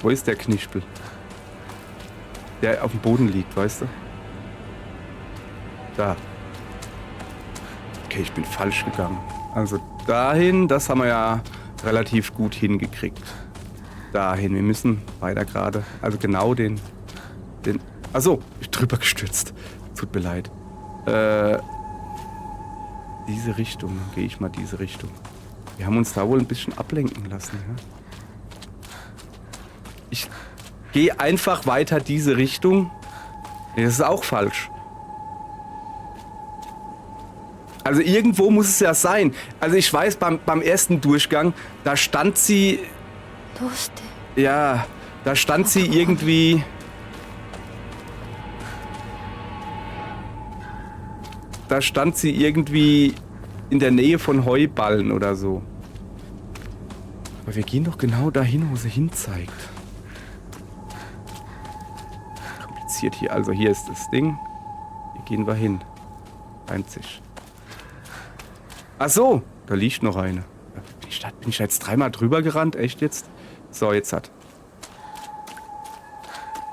Wo ist der Knispel? Der auf dem Boden liegt, weißt du? Da. Okay, ich bin falsch gegangen. Also dahin, das haben wir ja relativ gut hingekriegt. Dahin, wir müssen weiter gerade. Also genau den... Achso, ich bin drüber gestürzt. Tut mir leid. Diese Richtung, gehe ich mal diese Richtung. Wir haben uns da wohl ein bisschen ablenken lassen, ja? Ich gehe einfach weiter diese Richtung. Nee, das ist auch falsch. Also irgendwo muss es ja sein. Also ich weiß, beim ersten Durchgang, da stand sie... Ja, da stand sie irgendwie... Da stand sie irgendwie in der Nähe von Heuballen oder so. Aber wir gehen doch genau dahin, wo sie hinzeigt. Kompliziert hier. Also hier ist das Ding. Hier gehen wir hin. 90. Ach so, da liegt noch eine. Bin ich da jetzt dreimal drüber gerannt? Echt jetzt? So, jetzt hat.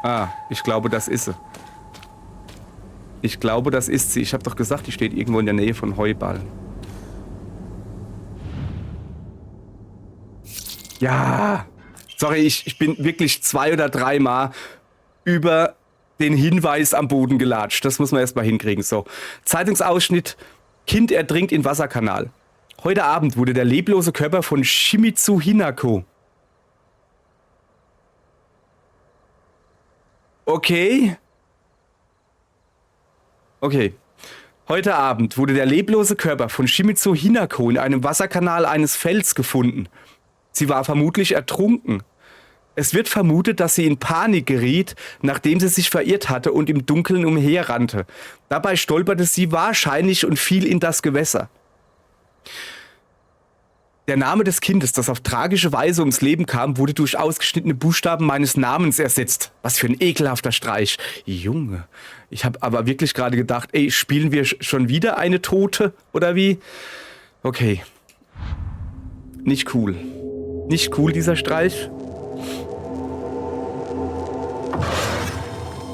Ah, ich glaube, das ist sie. Ich glaube, das ist sie. Ich habe doch gesagt, die steht irgendwo in der Nähe von Heuballen. Ja. Sorry, ich bin wirklich 2 oder 3 Mal über den Hinweis am Boden gelatscht. Das muss man erstmal hinkriegen. So. Zeitungsausschnitt. Kind ertrinkt in Wasserkanal. Heute Abend wurde der leblose Körper von Shimizu Hinako. Okay. Okay. Heute Abend wurde der leblose Körper von Shimizu Hinako in einem Wasserkanal eines Fells gefunden. Sie war vermutlich ertrunken. Es wird vermutet, dass sie in Panik geriet, nachdem sie sich verirrt hatte und im Dunkeln umherrannte. Dabei stolperte sie wahrscheinlich und fiel in das Gewässer. Der Name des Kindes, das auf tragische Weise ums Leben kam, wurde durch ausgeschnittene Buchstaben meines Namens ersetzt. Was für ein ekelhafter Streich. Junge, ich habe aber wirklich gerade gedacht, ey, spielen wir schon wieder eine Tote oder wie? Okay. Nicht cool. Nicht cool, dieser Streich.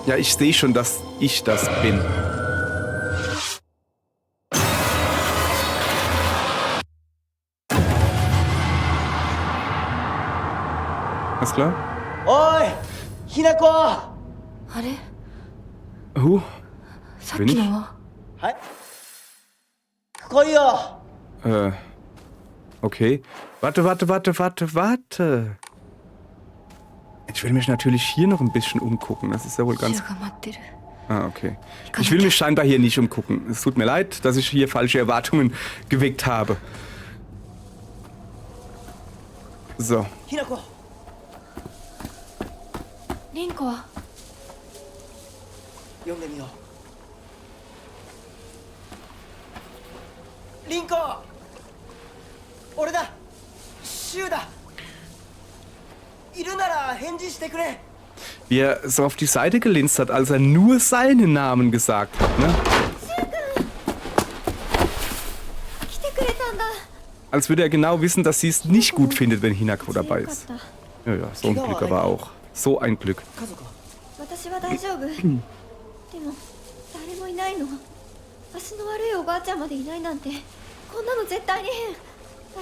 Ja, ich sehe schon, dass ich das bin. Alles klar? おいひなこ。あれ さっきのははい、来いよ。 Okay. Warte. Ich will mich natürlich hier noch ein bisschen umgucken. Das ist ja wohl ヒ ganz... ロが待ってる Ah, okay. Ich will mich scheinbar hier nicht umgucken. Es tut mir leid, dass ich hier falsche Erwartungen geweckt habe. So. ひなこ。リンコは読んでみよう。リンコ。俺だ。シュウだ。いるなら返事してくれ。 Wie er so auf die Seite gelinst hat, als er nur seinen Namen gesagt hat, ne? 来てくれたんだ Als würde er genau wissen, dass sie es nicht gut findet, wenn Hinako dabei ist. Ja, so ein Glück aber auch. So ein Glück. 家族は。私は大丈夫でも誰もいないの足の悪いおばあちゃんまでいないなんてこんなの絶対に変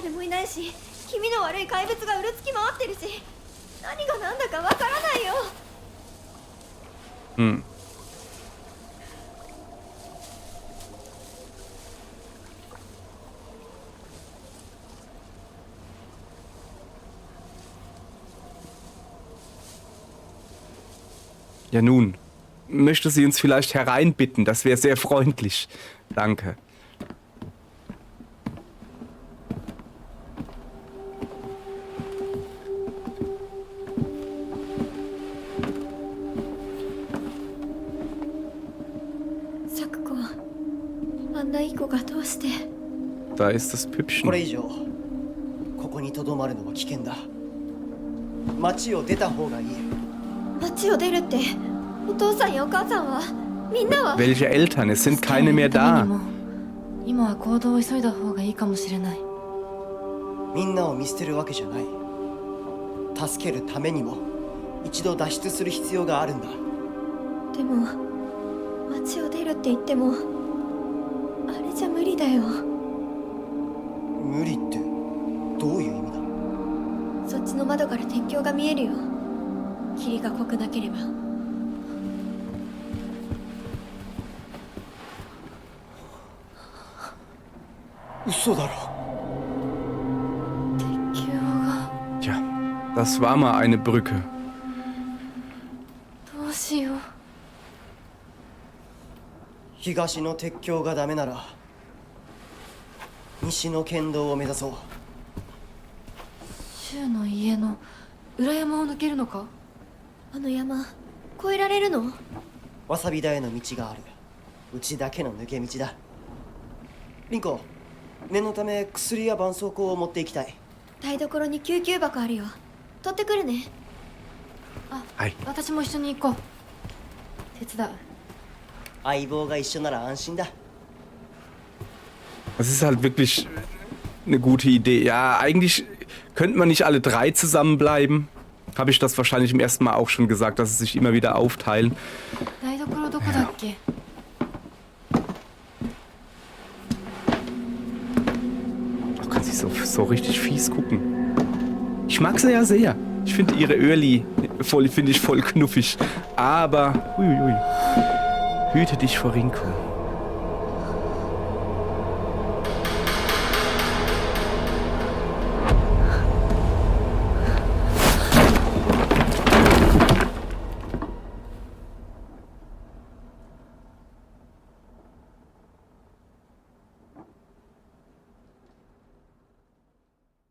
誰もいないし気味の悪い怪物がうろつき回ってるし何が何だかわからないよ Hm. Ja nun, möchte sie uns vielleicht hereinbitten? Das wäre sehr freundlich. Danke. Da ist das こ Püppchen. れ以上ここにとどまるのは危険だ。町を出た方がいい。街を出るってお父さんやお母さんはみんなは Welche Eltern? Es sind keine mehr da. 今は行動を急いだ方がいいかもしれない。みんなを見捨てるわけじゃない。助けるためにも一度脱出する必要があるんだ。でも街を出るって言ってもあれじゃ無理だよ。無理ってどういう意味だ。そっちの窓から天井が見えるよ。霧が濃くなければ。嘘だろ。鉄橋が Tja, das war mal eine Brücke. どうしよう。東の鉄橋がダメなら西の県道を目指そう。柊の家の裏山を抜けるのか。あの山越えられるの。わさび田への道がある。うちだけの抜け道だ。リンコ、念のため薬や絆創膏を持っていきたい。台所に救急箱あるよ。取ってくるね。あ、はい。私も一緒に行こう。手伝う。相棒が一緒なら安心だ。 Das ist halt wirklich eine gute Idee. Ja, eigentlich könnte man nicht alle 3 zusammenbleiben. Habe ich das wahrscheinlich im ersten Mal auch schon gesagt, dass sie sich immer wieder aufteilen. 台所どこだっけ。 Oh, kann sie so richtig fies gucken. Ich mag sie ja sehr. Ich finde ihre Öhrli finde ich voll knuffig. Aber, uiuiui. Hüte dich vor Rinko.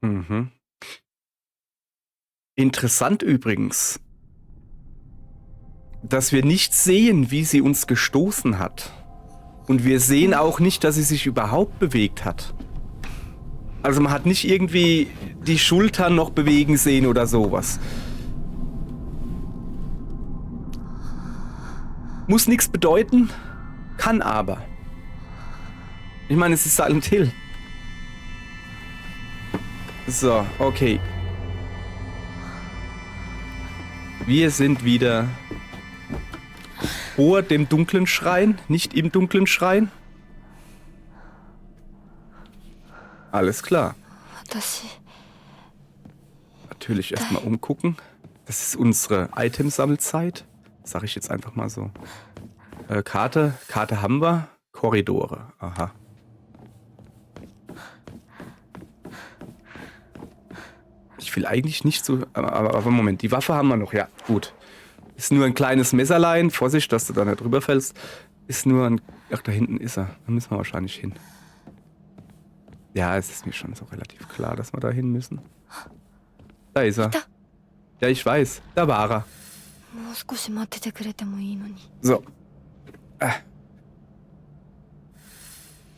Mhm. Interessant übrigens, dass wir nicht sehen, wie sie uns gestoßen hat. Und wir sehen auch nicht, dass sie sich überhaupt bewegt hat. Also man hat nicht irgendwie die Schultern noch bewegen sehen oder sowas. Muss nichts bedeuten, kann aber. Ich meine, es ist Silent Hill. So, okay. Wir sind wieder vor dem dunklen Schrein, nicht im dunklen Schrein. Alles klar. Natürlich erstmal umgucken. Das ist unsere Itemsammelzeit. Sag ich jetzt einfach mal so. Karte haben wir. Korridore. Aha. Ich will eigentlich nicht so... Aber Moment, die Waffe haben wir noch. Ja, gut. Ist nur ein kleines Messerlein. Vorsicht, dass du da nicht drüber fällst. Ist nur ein... Ach, da hinten ist er. Da müssen wir wahrscheinlich hin. Ja, es ist mir schon so relativ klar, dass wir da hin müssen. Da ist er. Ja, ich weiß. Da war er. So.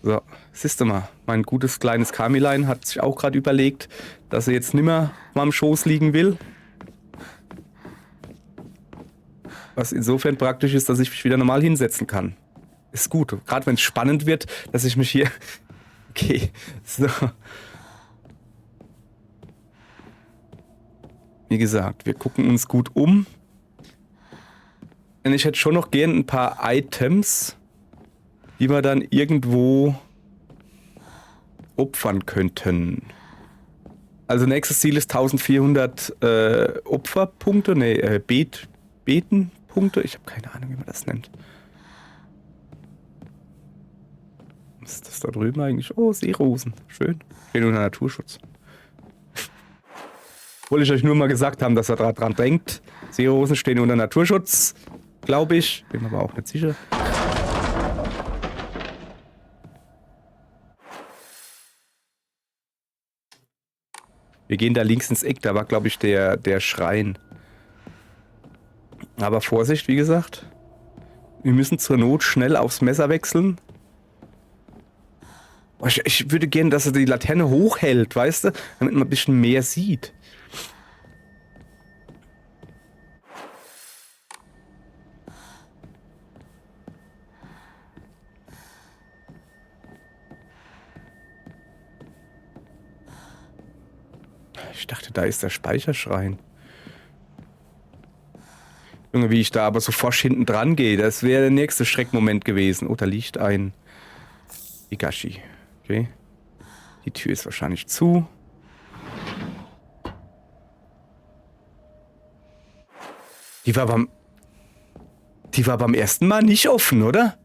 So, siehst du mal, mein gutes kleines Kamilein hat sich auch gerade überlegt, dass er jetzt nimmer mal am Schoß liegen will. Was insofern praktisch ist, dass ich mich wieder normal hinsetzen kann. Ist gut, gerade wenn es spannend wird, dass ich mich hier... Okay, so. Wie gesagt, wir gucken uns gut um. Denn ich hätte schon noch gern ein paar Items, die wir dann irgendwo opfern könnten. Also nächstes Ziel ist 1400 Opferpunkte, Betenpunkte. Ich habe keine Ahnung, wie man das nennt. Was ist das da drüben eigentlich? Oh, Seerosen. Schön. Stehen unter Naturschutz. Wollte ich euch nur mal gesagt haben, dass er dran denkt. Seerosen stehen unter Naturschutz. Glaube ich. Bin mir aber auch nicht sicher. Wir gehen da links ins Eck. Da war, glaube ich, der Schrein. Aber Vorsicht, wie gesagt. Wir müssen zur Not schnell aufs Messer wechseln. Ich würde gerne, dass er die Laterne hochhält, weißt du? Damit man ein bisschen mehr sieht. Ich dachte, da ist der Speicherschrein. Junge, wie ich da aber so forsch hinten dran gehe, das wäre der nächste Schreckmoment gewesen. Oh, da liegt ein Higashi. Okay. Die Tür ist wahrscheinlich zu. Die war beim ersten Mal nicht offen, oder?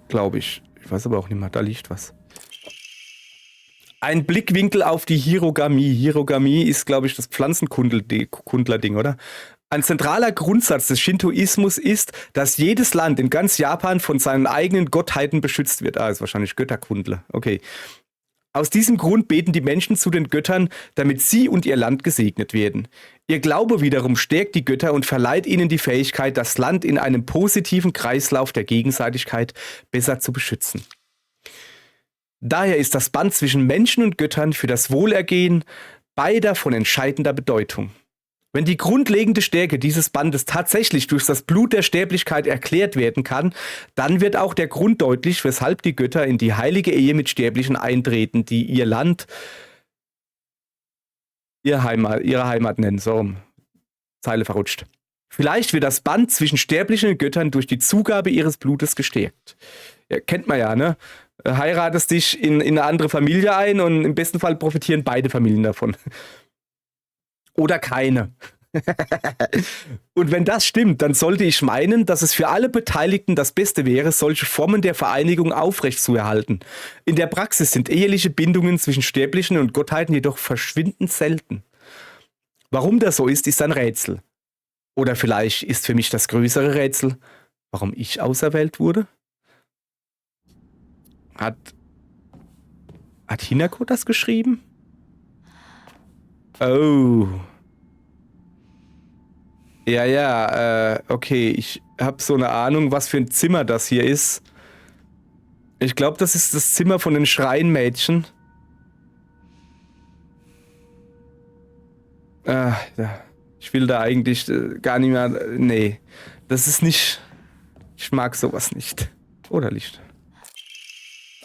Glaube ich. Ich weiß aber auch nicht mehr, da liegt was. Ein Blickwinkel auf die Hirogami. Hirogami ist, glaube ich, das Pflanzenkundler-Ding, oder? Ein zentraler Grundsatz des Shintoismus ist, dass jedes Land in ganz Japan von seinen eigenen Gottheiten beschützt wird. Ah, ist wahrscheinlich Götterkundler. Okay. Aus diesem Grund beten die Menschen zu den Göttern, damit sie und ihr Land gesegnet werden. Ihr Glaube wiederum stärkt die Götter und verleiht ihnen die Fähigkeit, das Land in einem positiven Kreislauf der Gegenseitigkeit besser zu beschützen. Daher ist das Band zwischen Menschen und Göttern für das Wohlergehen beider von entscheidender Bedeutung. Wenn die grundlegende Stärke dieses Bandes tatsächlich durch das Blut der Sterblichkeit erklärt werden kann, dann wird auch der Grund deutlich, weshalb die Götter in die heilige Ehe mit Sterblichen eintreten, die ihr Land, ihre Heimat nennen. So, Zeile verrutscht. Vielleicht wird das Band zwischen Sterblichen und Göttern durch die Zugabe ihres Blutes gestärkt. Ja, kennt man ja, ne? heiratest dich in eine andere Familie ein und im besten Fall profitieren beide Familien davon. Oder keine. Und wenn das stimmt, dann sollte ich meinen, dass es für alle Beteiligten das Beste wäre, solche Formen der Vereinigung aufrechtzuerhalten. In der Praxis sind eheliche Bindungen zwischen Sterblichen und Gottheiten jedoch verschwindend selten. Warum das so ist ein Rätsel. Oder vielleicht ist für mich das größere Rätsel, warum ich auserwählt wurde? Hat Hinako das geschrieben? Oh. Ja, okay, ich habe so eine Ahnung, was für ein Zimmer das hier ist. Ich glaube, das ist das Zimmer von den Schreinmädchen. Ich will da eigentlich gar nicht mehr... Nee, das ist nicht... Ich mag sowas nicht. Oder Licht.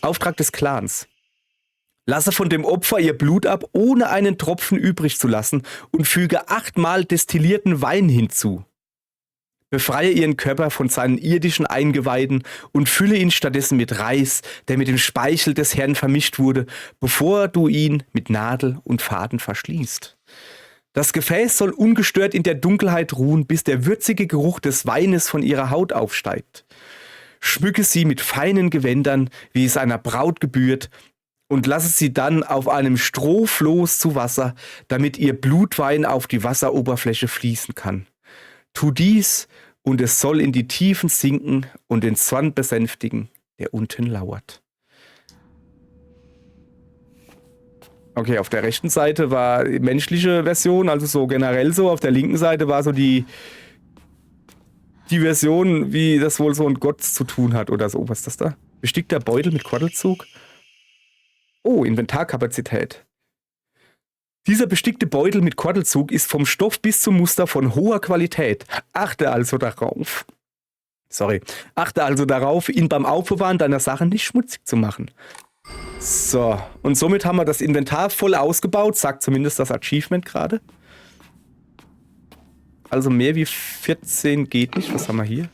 Auftrag des Clans. Lasse von dem Opfer ihr Blut ab, ohne einen Tropfen übrig zu lassen, und füge 8-mal destillierten Wein hinzu. Befreie ihren Körper von seinen irdischen Eingeweiden und fülle ihn stattdessen mit Reis, der mit dem Speichel des Herrn vermischt wurde, bevor du ihn mit Nadel und Faden verschließt. Das Gefäß soll ungestört in der Dunkelheit ruhen, bis der würzige Geruch des Weines von ihrer Haut aufsteigt. Schmücke sie mit feinen Gewändern, wie es einer Braut gebührt, und lasse sie dann auf einem Strohfloß zu Wasser, damit ihr Blutwein auf die Wasseroberfläche fließen kann. Tu dies, und es soll in die Tiefen sinken und den Zorn besänftigen, der unten lauert. Okay, auf der rechten Seite war die menschliche Version, also so generell so. Auf der linken Seite war so die Version, wie das wohl so ein Gott zu tun hat oder so. Was ist das da? Bestickter Beutel mit Kordelzug? Oh, Inventarkapazität. Dieser bestickte Beutel mit Kordelzug ist vom Stoff bis zum Muster von hoher Qualität. Achte also darauf, ihn beim Aufbewahren deiner Sachen nicht schmutzig zu machen. So, und somit haben wir das Inventar voll ausgebaut, sagt zumindest das Achievement gerade. Also mehr wie 14 geht nicht. Was haben wir hier?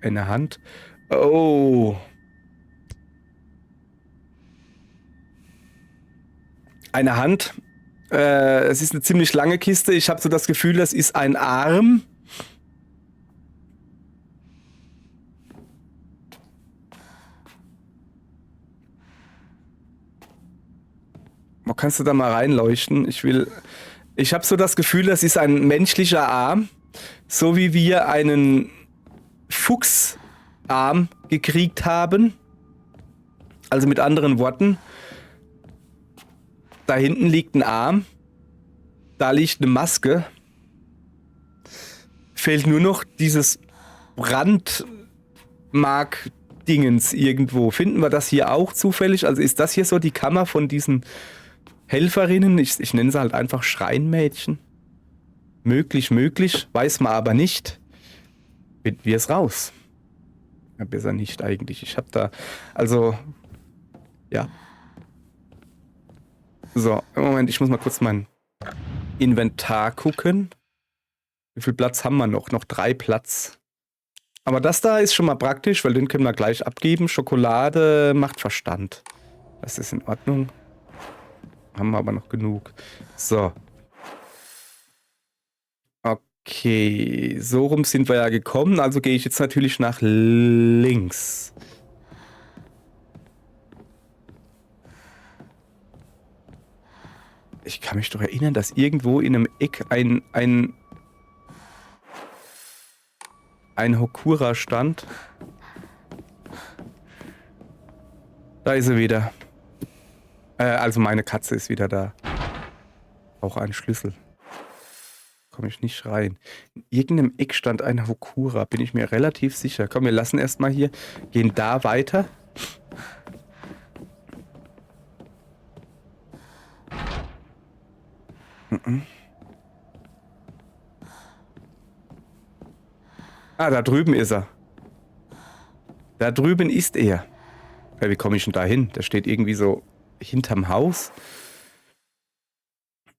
Eine Hand. Oh. Eine Hand. Es ist eine ziemlich lange Kiste. Ich habe so das Gefühl, das ist ein Arm. Kannst du da mal reinleuchten? Ich habe so das Gefühl, das ist ein menschlicher Arm. So wie wir einen Fuchsarm gekriegt haben. Also mit anderen Worten. Da hinten liegt ein Arm. Da liegt eine Maske. Fehlt nur noch dieses Brandmark-Dingens irgendwo. Finden wir das hier auch zufällig? Also ist das hier so die Kammer von diesen Helferinnen? Ich nenne sie halt einfach Schreinmädchen. Möglich, weiß man aber nicht. Finden wir es raus. Ja, besser nicht eigentlich. Ich habe da, also, ja. So, im Moment, ich muss mal kurz mein Inventar gucken. Wie viel Platz haben wir noch? Noch 3 Platz. Aber das da ist schon mal praktisch, weil den können wir gleich abgeben. Schokolade macht Verstand. Das ist in Ordnung. Haben wir aber noch genug. So. Okay, so rum sind wir ja gekommen. Also gehe ich jetzt natürlich nach links. Ich kann mich doch erinnern, dass irgendwo in einem Eck ein Hokura stand. Da ist sie wieder. Also meine Katze ist wieder da. Auch ein Schlüssel. Komme ich nicht rein. In irgendeinem Eck stand ein Hokura, bin ich mir relativ sicher. Komm, wir lassen erstmal hier. Gehen da weiter. Ah, da drüben ist er. Da drüben ist er. Ja, wie komme ich denn da hin? Der steht irgendwie so hinterm Haus.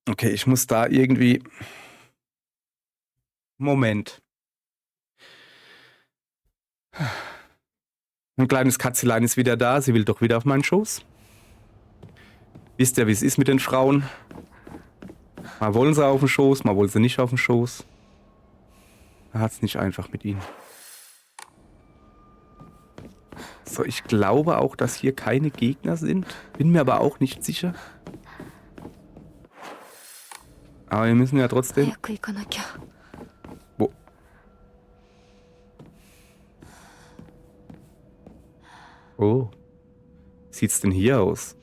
Okay, ich muss da irgendwie... Moment. Ein kleines Katzelein ist wieder da. Sie will doch wieder auf meinen Schoß. Wisst ihr, wie es ist mit den Frauen? Mal wollen sie auf den Schoß, mal wollen sie nicht auf den Schoß. Er hat es nicht einfach mit ihnen. So, ich glaube auch, dass hier keine Gegner sind. Bin mir aber auch nicht sicher. Aber wir müssen ja trotzdem... 早く行かなきゃ。 Wo? Oh. Wie sieht's denn hier aus?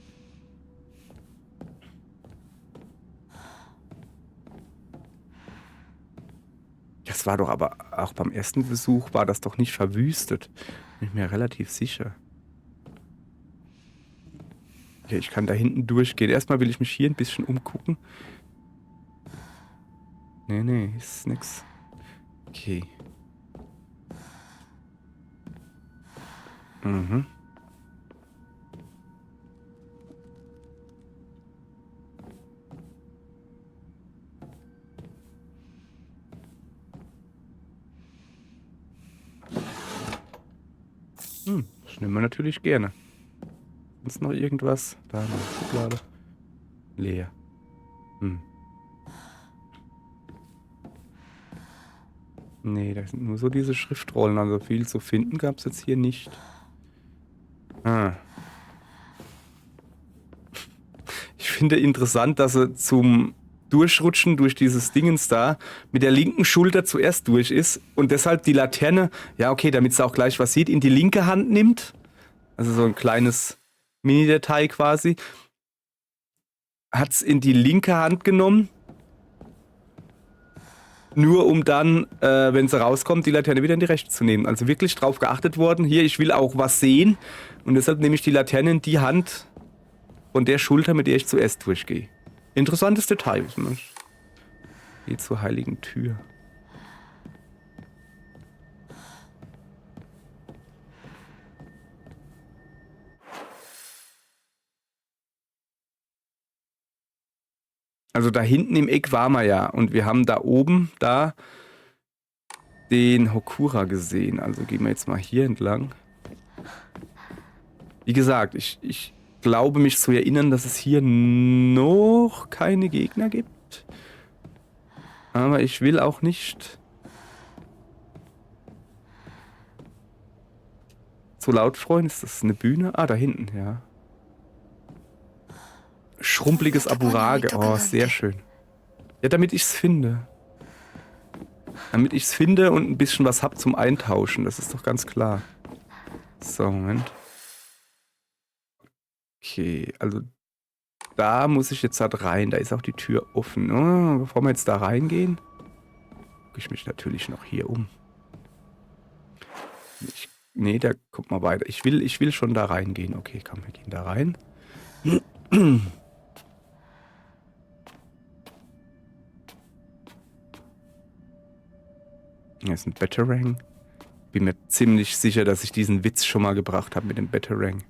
Das war doch aber auch beim ersten Besuch war das doch nicht verwüstet. Bin ich mir relativ sicher. Okay, ich kann da hinten durchgehen. Erstmal will ich mich hier ein bisschen umgucken. Nee, ist nix. Okay. Mhm. Das nehmen wir natürlich gerne. Ist noch irgendwas? Da eine Schublade. Leer. Nee, das sind nur so diese Schriftrollen. Also viel zu finden gab es jetzt hier nicht. Ich finde interessant, dass sie zum Durchrutschen durch dieses Dingens da mit der linken Schulter zuerst durch ist und deshalb die Laterne, ja okay, damit sie auch gleich was sieht, in die linke Hand nimmt. Also so ein kleines Mini-Detail quasi. Hat es in die linke Hand genommen. Nur um dann, wenn sie rauskommt, die Laterne wieder in die rechte zu nehmen. Also wirklich drauf geachtet worden. Hier, ich will auch was sehen. Und deshalb nehme ich die Laterne in die Hand von der Schulter, mit der ich zuerst durchgehe. Interessantes Detail. Geht zur heiligen Tür. Also da hinten im Eck waren wir ja. Und wir haben da oben, da den Hokura gesehen. Also gehen wir jetzt mal hier entlang. Wie gesagt, ich glaube mich zu erinnern, dass es hier noch keine Gegner gibt. Aber ich will auch nicht so laut freuen. Ist das eine Bühne? Ah, da hinten, ja. Schrumpeliges Aburage. Oh, sehr schön. Ja, damit ich es finde. Damit ich es finde und ein bisschen was hab zum Eintauschen. Das ist doch ganz klar. So, Moment. Okay, also da muss ich jetzt halt rein. Da ist auch die Tür offen. Oh, bevor wir jetzt da reingehen, gucke ich mich natürlich noch hier um. Nee, da guck mal weiter. Ich will schon da reingehen. Okay, komm, wir gehen da rein. Hier ist ein Batarang. Bin mir ziemlich sicher, dass ich diesen Witz schon mal gebracht habe mit dem Batarang.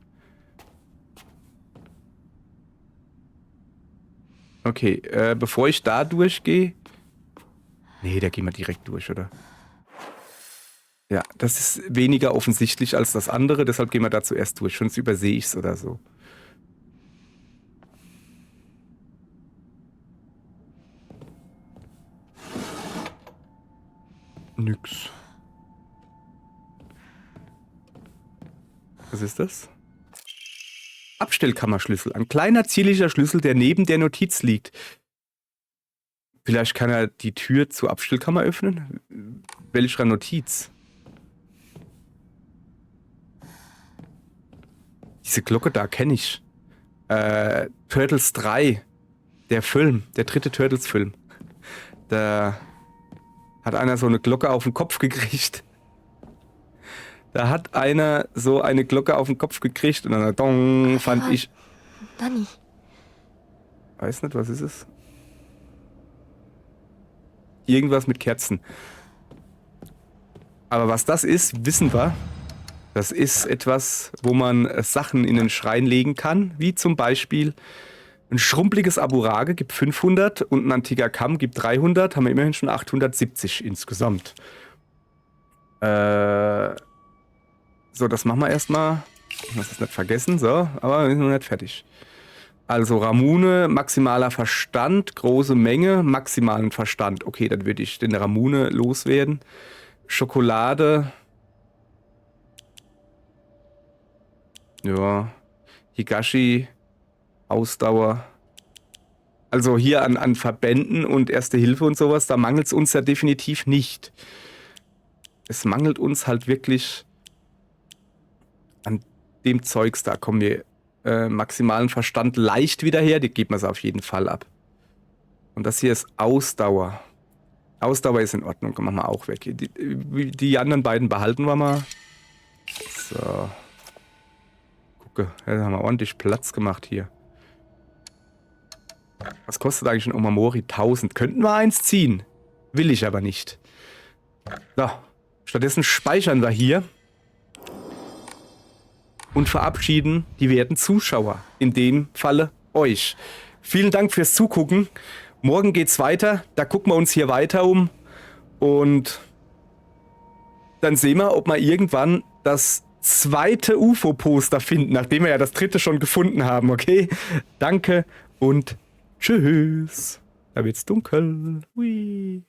Okay, bevor ich da durchgehe... Nee, da gehen wir direkt durch, oder? Ja, das ist weniger offensichtlich als das andere, deshalb gehen wir da zuerst durch, sonst übersehe ich es oder so. Nix. Was ist das? Abstellkammerschlüssel. Ein kleiner zierlicher Schlüssel, der neben der Notiz liegt. Vielleicht kann er die Tür zur Abstellkammer öffnen? Welcher Notiz? Diese Glocke da kenne ich. Turtles 3. Der Film. Der dritte Turtles-Film. Da hat einer so eine Glocke auf den Kopf gekriegt. Da hat einer so eine Glocke auf den Kopf gekriegt und dann dong, fand ich... Nani? Weiß nicht, was ist es? Irgendwas mit Kerzen. Aber was das ist, wissen wir. Das ist etwas, wo man Sachen in den Schrein legen kann, wie zum Beispiel ein schrumpeliges Aburage gibt 500 und ein antiker Kamm gibt 300, haben wir immerhin schon 870 insgesamt. So, So, das machen wir erstmal. Ich muss das nicht vergessen. So, aber wir sind noch nicht fertig. Also Ramune, maximaler Verstand, große Menge, maximalen Verstand. Okay, dann würde ich den Ramune loswerden. Schokolade. Ja. Higashi. Ausdauer. Also hier an Verbänden und Erste Hilfe und sowas, da mangelt es uns ja definitiv nicht. Es mangelt uns halt wirklich an dem Zeugs, da kommen wir maximalen Verstand leicht wieder her, die geben wir es auf jeden Fall ab. Und das hier ist Ausdauer. Ausdauer ist in Ordnung, machen wir auch weg. Die anderen beiden behalten wir mal. So. Gucke, da haben wir ordentlich Platz gemacht hier. Was kostet eigentlich ein Omamori? 1000. Könnten wir eins ziehen. Will ich aber nicht. So. Stattdessen speichern wir hier. Und verabschieden die werten Zuschauer. In dem Falle euch. Vielen Dank fürs Zugucken. Morgen geht's weiter. Da gucken wir uns hier weiter um. Und dann sehen wir, ob wir irgendwann das zweite UFO-Poster finden, nachdem wir ja das dritte schon gefunden haben, okay? Danke und tschüss. Da wird's dunkel. Hui.